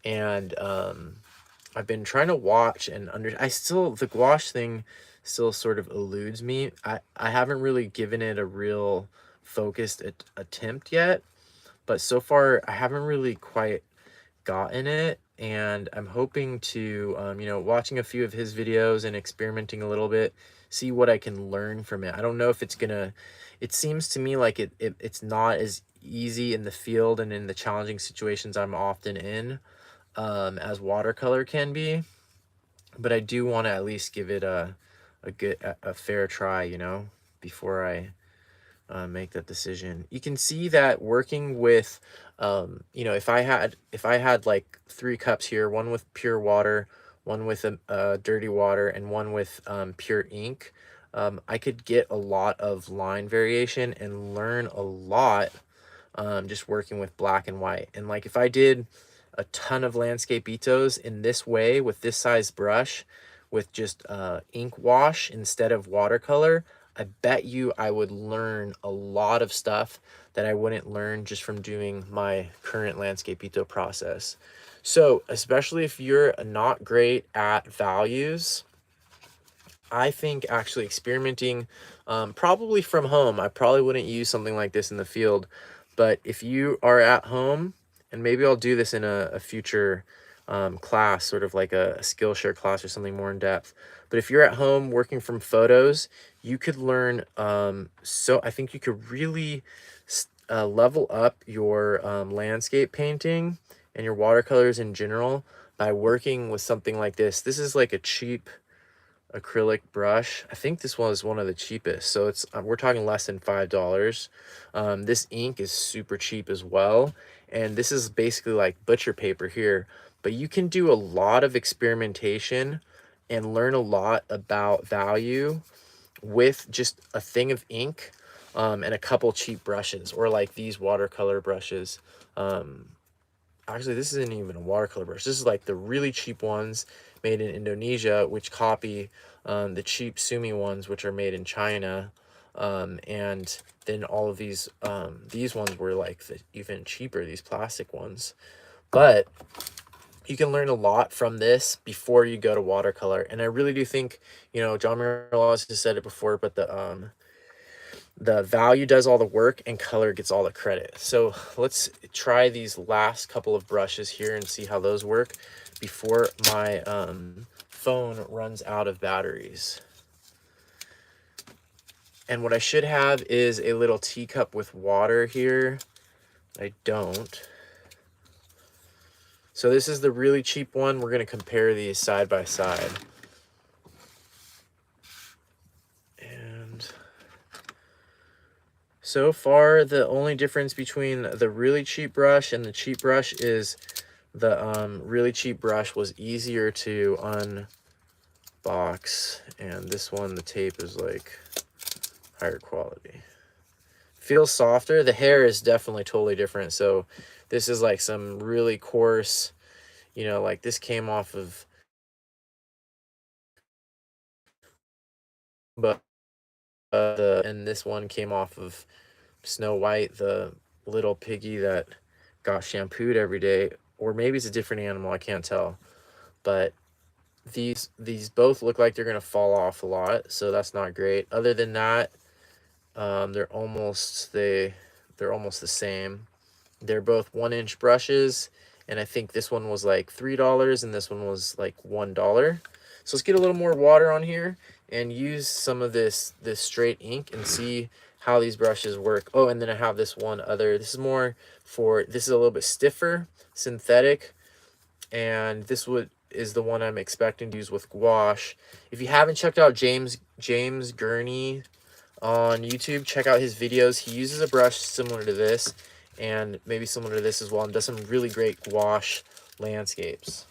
And I've been trying to watch and the gouache thing still sort of eludes me. I haven't really given it a real focused attempt yet, but so far I haven't really quite gotten it. And I'm hoping to, you know, watching a few of his videos and experimenting a little bit, see what I can learn from it. I don't know if it's gonna, it seems to me like it's not as easy in the field and in the challenging situations I'm often in as watercolor can be, but I do want to at least give it a fair try, you know, before I make that decision. You can see that working with, you know, if I had like 3 cups here, one with pure water, one with dirty water, and one with pure ink, I could get a lot of line variation and learn a lot just working with black and white. And like if I did a ton of landscape itos in this way with this size brush with just ink wash instead of watercolor, I bet you I would learn a lot of stuff that I wouldn't learn just from doing my current landscape ito process. So especially if you're not great at values, I think actually experimenting, probably from home, I probably wouldn't use something like this in the field, but if you are at home, and maybe I'll do this in a future class, sort of like a Skillshare class or something more in depth. But if you're at home working from photos, you could learn, so I think you could really level up your landscape painting and your watercolors in general by working with something like this. This is like a cheap acrylic brush. I think this one is one of the cheapest, so it's we're talking less than $5. This ink is super cheap as well, and this is basically like butcher paper here, but you can do a lot of experimentation and learn a lot about value with just a thing of ink and a couple cheap brushes, or like these watercolor brushes. Actually, this isn't even a watercolor brush. This is like the really cheap ones made in Indonesia, which copy the cheap Sumi ones, which are made in China. And then all of these ones were like even cheaper, these plastic ones. But you can learn a lot from this before you go to watercolor. And I really do think, you know, John Laws has said it before, but the value does all the work and color gets all the credit. So let's try these last couple of brushes here and see how those work before my phone runs out of batteries. And what I should have is a little teacup with water here. I don't. So this is the really cheap one. We're going to compare these side by side. And so far, the only difference between the really cheap brush and the cheap brush is the really cheap brush was easier to unbox, and this one, the tape is like higher quality. Feels softer. The hair is definitely totally different. So this is like some really coarse, you know, like this came off of, but and this one came off of Snow White, the little piggy that got shampooed every day. Or maybe it's a different animal, I can't tell. But these both look like they're gonna fall off a lot, so that's not great. Other than that, they're almost the same. They're both 1-inch brushes, and I think this one was like $3 and this one was like $1. So let's get a little more water on here and use some of this straight ink and see how these brushes work. Oh, and then I have this one other. This is more for, this is a little bit stiffer, synthetic, and this is the one I'm expecting to use with gouache. If you haven't checked out James Gurney on YouTube, check out his videos. He uses a brush similar to this and maybe similar to this as well, and does some really great gouache landscapes.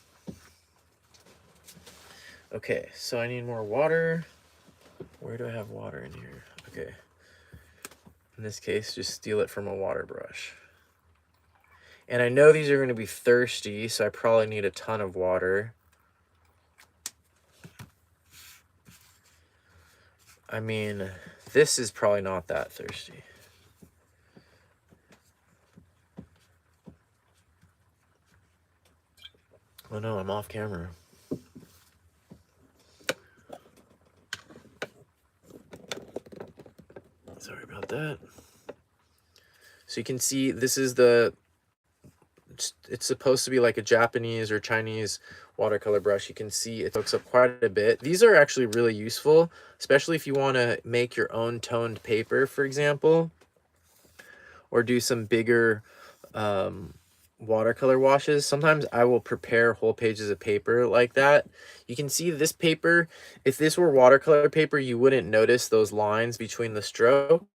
Okay, so I need more water. Where do I have water in here? Okay. In this case, just steal it from a water brush. And I know these are going to be thirsty, so I probably need a ton of water. I mean, this is probably not that thirsty. Oh no, I'm off camera. Sorry about that. So you can see this is it's supposed to be like a Japanese or Chinese watercolor brush. You can see it soaks up quite a bit. These are actually really useful, especially if you want to make your own toned paper, for example, or do some bigger watercolor washes. Sometimes I will prepare whole pages of paper like that. You can see this paper, if this were watercolor paper, you wouldn't notice those lines between the strokes.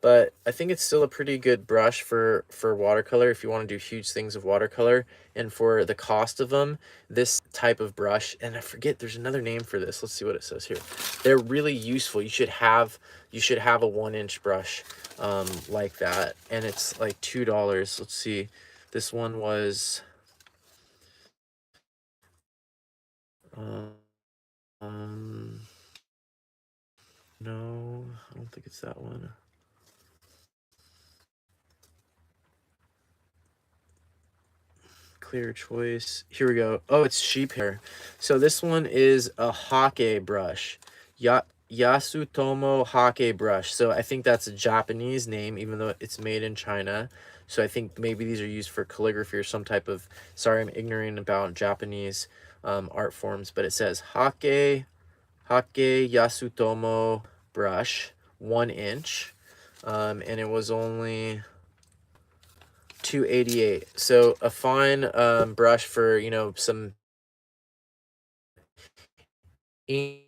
But I think it's still a pretty good brush for watercolor if you want to do huge things of watercolor. And for the cost of them, this type of brush, and I forget there's another name for this. Let's see what it says here. They're really useful. You should have a 1-inch brush like that, and it's like $2. Let's see. This one was no, I don't think it's that one. Clear choice. Here we go. Oh, it's sheep hair. So this one is a hake brush. Yasutomo hake brush. So I think that's a Japanese name, even though it's made in China. So I think maybe these are used for calligraphy or some type of, sorry, I'm ignorant about Japanese art forms, but it says hake Yasutomo brush, 1 inch. And it was only $2.88. So a fine brush for, you know, some ink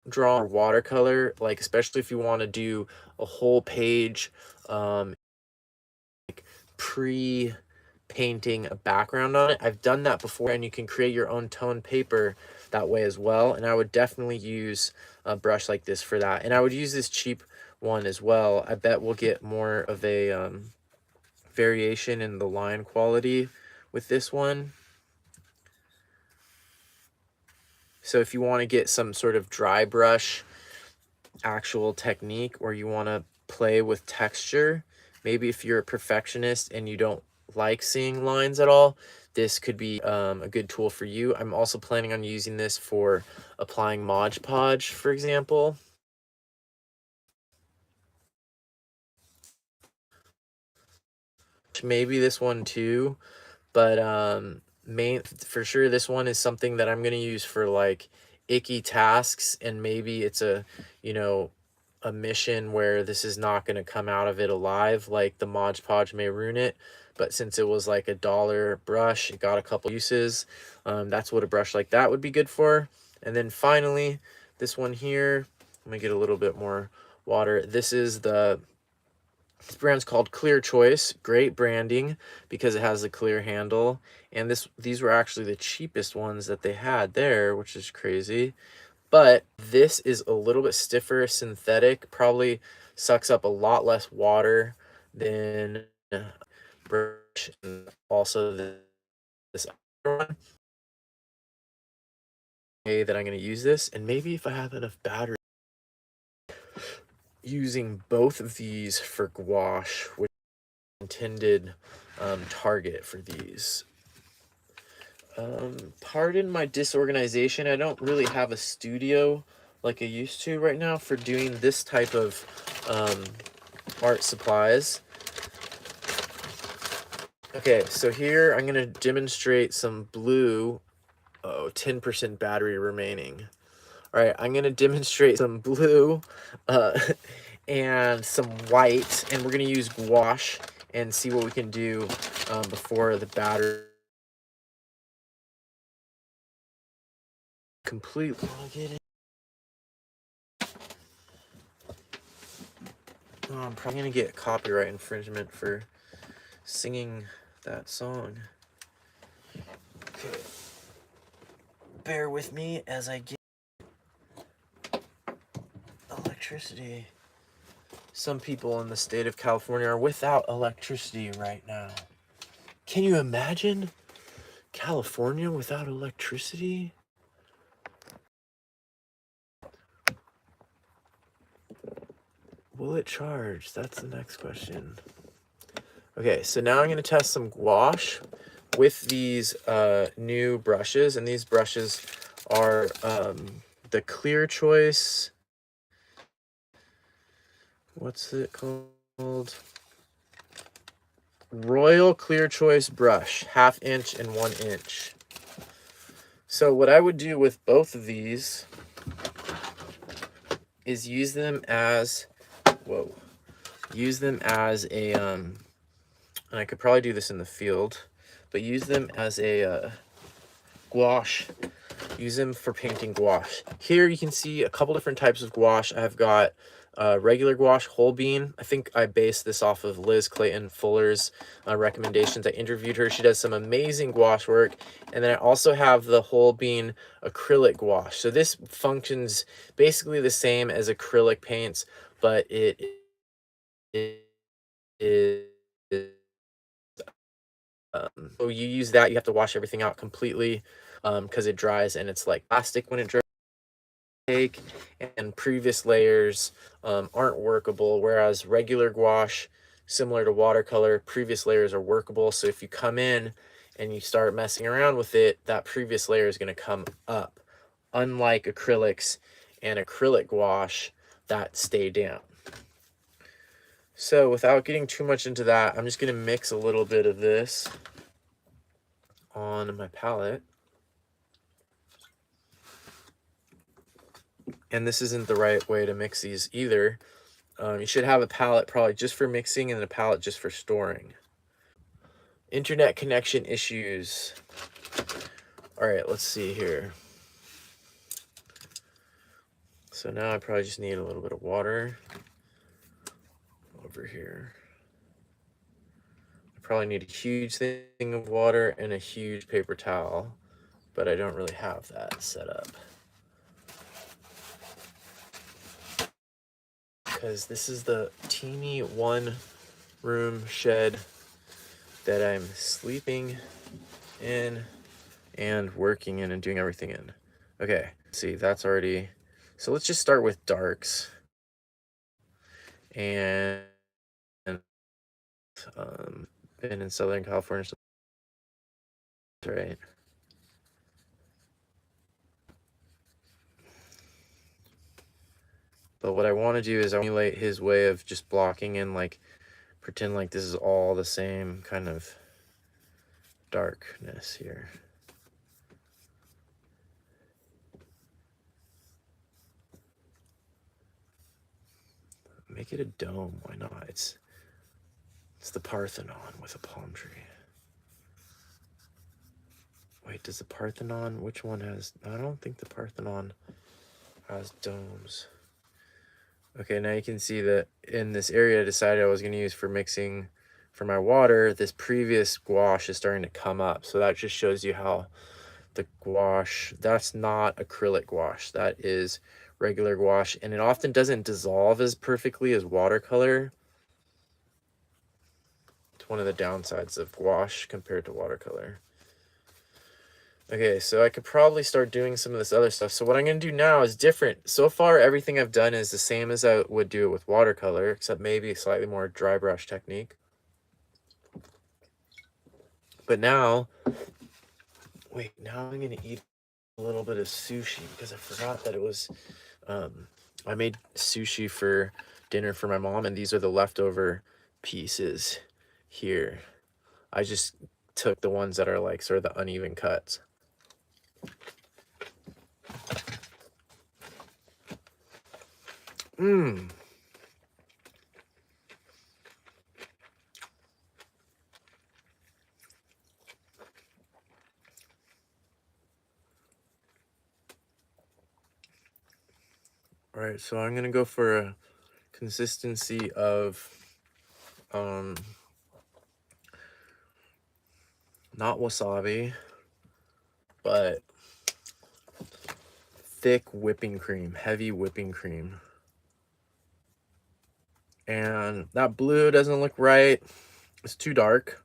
draw or watercolor, like especially if you want to do a whole page like pre-painting a background on it. I've done that before, and you can create your own tone paper that way as well. And I would definitely use a brush like this for that. And I would use this cheap one as well. I bet we'll get more of a variation in the line quality with this one. So if you want to get some sort of dry brush actual technique, or you want to play with texture, maybe if you're a perfectionist and you don't like seeing lines at all, this could be a good tool for you. I'm also planning on using this for applying Mod Podge, for example. Maybe this one too, but for sure this one is something that I'm going to use for like icky tasks, and maybe it's a, you know, a mission where this is not going to come out of it alive, like the Mod Podge may ruin it. But since it was like $1 brush, it got a couple uses. That's what a brush like that would be good for. And then finally, this one here, let me get a little bit more water. This brand's called Clear Choice. Great branding because it has the clear handle. And these were actually the cheapest ones that they had there, which is crazy. But this is a little bit stiffer, synthetic, probably sucks up a lot less water than brush, and also this other one. Okay, that I'm going to use this, and maybe if I have enough battery, using both of these for gouache, which is intended target for these. Pardon my disorganization. I don't really have a studio like I used to right now for doing this type of art supplies. Okay, so here I'm going to demonstrate some blue. Oh, 10% battery remaining. All right, I'm going to demonstrate some blue and some white, and we're going to use gouache and see what we can do before the battery completely. Oh, I'm probably going to get copyright infringement for singing that song. Okay. Bear with me as I get electricity. Some people in the state of California are without electricity right now. Can you imagine California without electricity? Will it charge? That's the next question. Okay, so now I'm going to test some gouache with these new brushes. And these brushes are the Clear Choice. What's it called? Royal Clear Choice brush, 1/2 inch and 1 inch. So what I would do with both of these is use them as, and I could probably do this in the field, but use them as a gouache. Use them for painting gouache. Here you can see a couple different types of gouache. I've got regular gouache, whole bean. I think I based this off of Liz Clayton Fuller's recommendations. I interviewed her. She does some amazing gouache work. And then I also have the whole bean acrylic gouache. So this functions basically the same as acrylic paints, but it is so you use that, you have to wash everything out completely because it dries, and it's like plastic when it dries. And previous layers aren't workable, whereas regular gouache, similar to watercolor, previous layers are workable. So if you come in and you start messing around with it, that previous layer is going to come up, unlike acrylics and acrylic gouache that stay down. So without getting too much into that, I'm just going to mix a little bit of this on my palette. And this isn't the right way to mix these either. You should have a palette probably just for mixing and a palette just for storing. Internet connection issues. All right, let's see here. So now I probably just need a little bit of water over here. I probably need a huge thing of water and a huge paper towel, but I don't really have that set up, because this is the teeny one-room shed that I'm sleeping in and working in and doing everything in. Okay, see, that's already, so let's just start with darks. And been in Southern California, so that's right. But what I want to do is emulate his way of just blocking in, like pretend like this is all the same kind of darkness here. Make it a dome, why not? It's the Parthenon with a palm tree. Wait, does the Parthenon, which one has, I don't think the Parthenon has domes. Okay, now you can see that in this area I decided I was going to use for mixing for my water, this previous gouache is starting to come up. So that just shows you how the gouache, that's not acrylic gouache, that is regular gouache, and it often doesn't dissolve as perfectly as watercolor. It's one of the downsides of gouache compared to watercolor. Okay, so I could probably start doing some of this other stuff. So what I'm going to do now is different. So far, everything I've done is the same as I would do it with watercolor, except maybe a slightly more dry brush technique. But now, wait, now I'm going to eat a little bit of sushi because I forgot that it was, I made sushi for dinner for my mom, and these are the leftover pieces here. I just took the ones that are like sort of the uneven cuts. Mmm. All right, so I'm gonna go for a consistency of not wasabi, but thick whipping cream, heavy whipping cream. And that blue doesn't look right. It's too dark.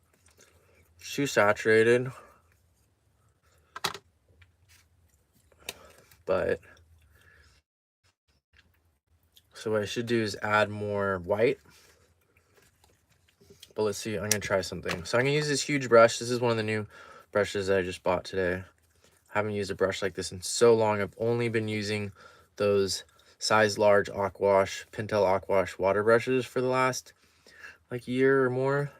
It's too saturated. But so what I should do is add more white. But let's see, I'm gonna try something. So I'm gonna use this huge brush. This is one of the new brushes that I just bought today. I haven't used a brush like this in so long. I've only been using those size large Aquash, Pentel Aquash water brushes for the last like year or more.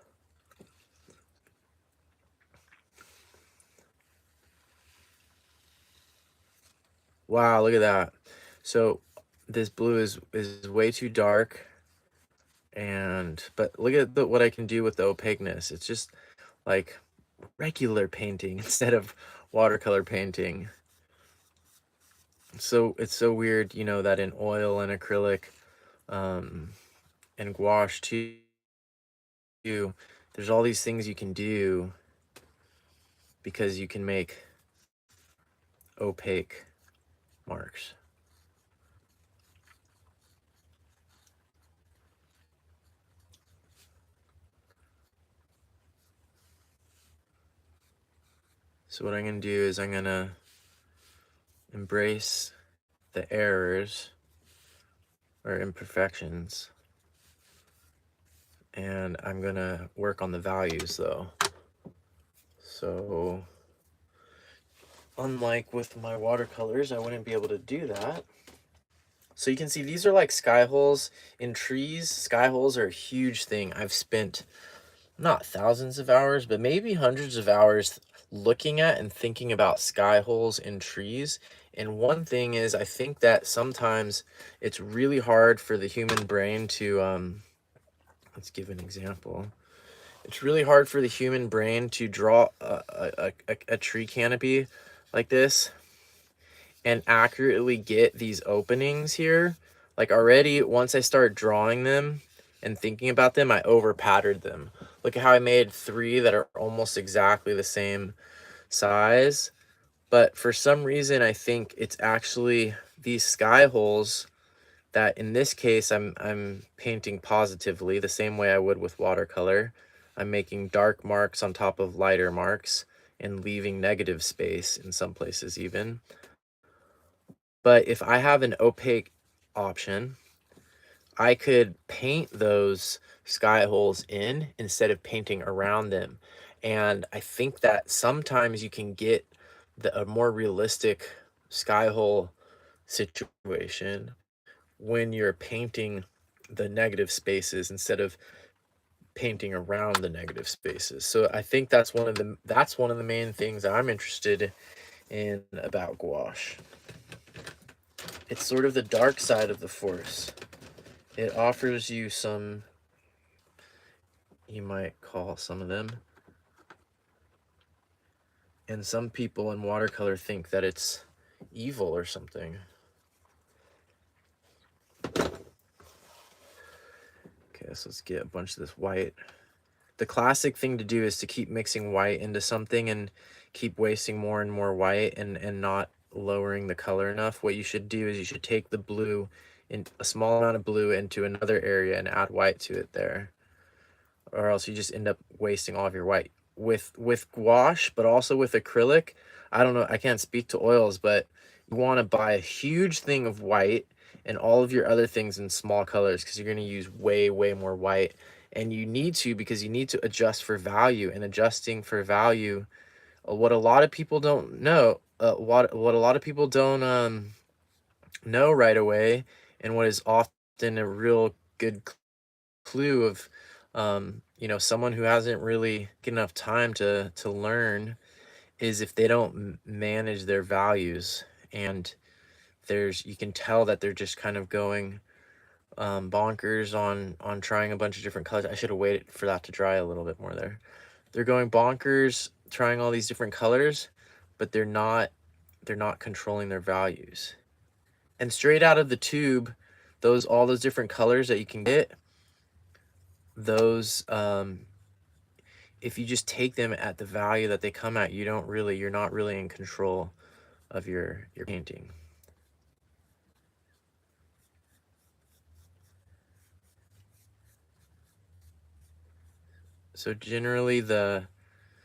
Wow, look at that. So this blue is way too dark, but look at what I can do with the opaqueness. It's just like regular painting instead of watercolor painting. So it's so weird, you know, that in oil and acrylic um, and gouache too, there's all these things you can do because you can make opaque marks. So what I'm gonna do is I'm gonna embrace the errors or imperfections, and I'm gonna work on the values though. So unlike with my watercolors, I wouldn't be able to do that. So you can see these are like sky holes in trees. Sky holes are a huge thing. I've spent not thousands of hours, but maybe hundreds of hours looking at and thinking about sky holes in trees. And one thing is, I think that sometimes it's really hard for the human brain to, let's give an example. It's really hard for the human brain to draw a tree canopy like this and accurately get these openings here. Like already, once I start drawing them and thinking about them, I over patterned them. Look at how I made 3 that are almost exactly the same size. But for some reason, I think it's actually these sky holes that in this case, I'm painting positively the same way I would with watercolor. I'm making dark marks on top of lighter marks and leaving negative space in some places even. But if I have an opaque option, I could paint those sky holes in instead of painting around them. And I think that sometimes you can get a more realistic sky hole situation when you're painting the negative spaces instead of painting around the negative spaces. So I think that's one of the main things I'm interested in about gouache. It's sort of the dark side of the force. It offers you some, you might call some of them, and some people in watercolor think that it's evil or something. Okay, so let's get a bunch of this white. The classic thing to do is to keep mixing white into something and keep wasting more and more white and not lowering the color enough. What you should do is you should take the blue, in a small amount of blue, into another area and add white to it there, or else you just end up wasting all of your white. With gouache, but also with acrylic, I don't know, I can't speak to oils, but you want to buy a huge thing of white and all of your other things in small colors, because you're going to use way more white. And you need to, because you need to adjust for value, and adjusting for value, what a lot of people don't know, what a lot of people don't know right away, and what is often a real good clue of you know, someone who hasn't really get enough time to learn, is if they don't manage their values. And you can tell that they're just kind of going bonkers on trying a bunch of different colors. I should have waited for that to dry a little bit more there. They're going bonkers trying all these different colors, but they're not controlling their values. And straight out of the tube, all those different colors that you can get, those if you just take them at the value that they come at, you're not really in control of your painting. So generally the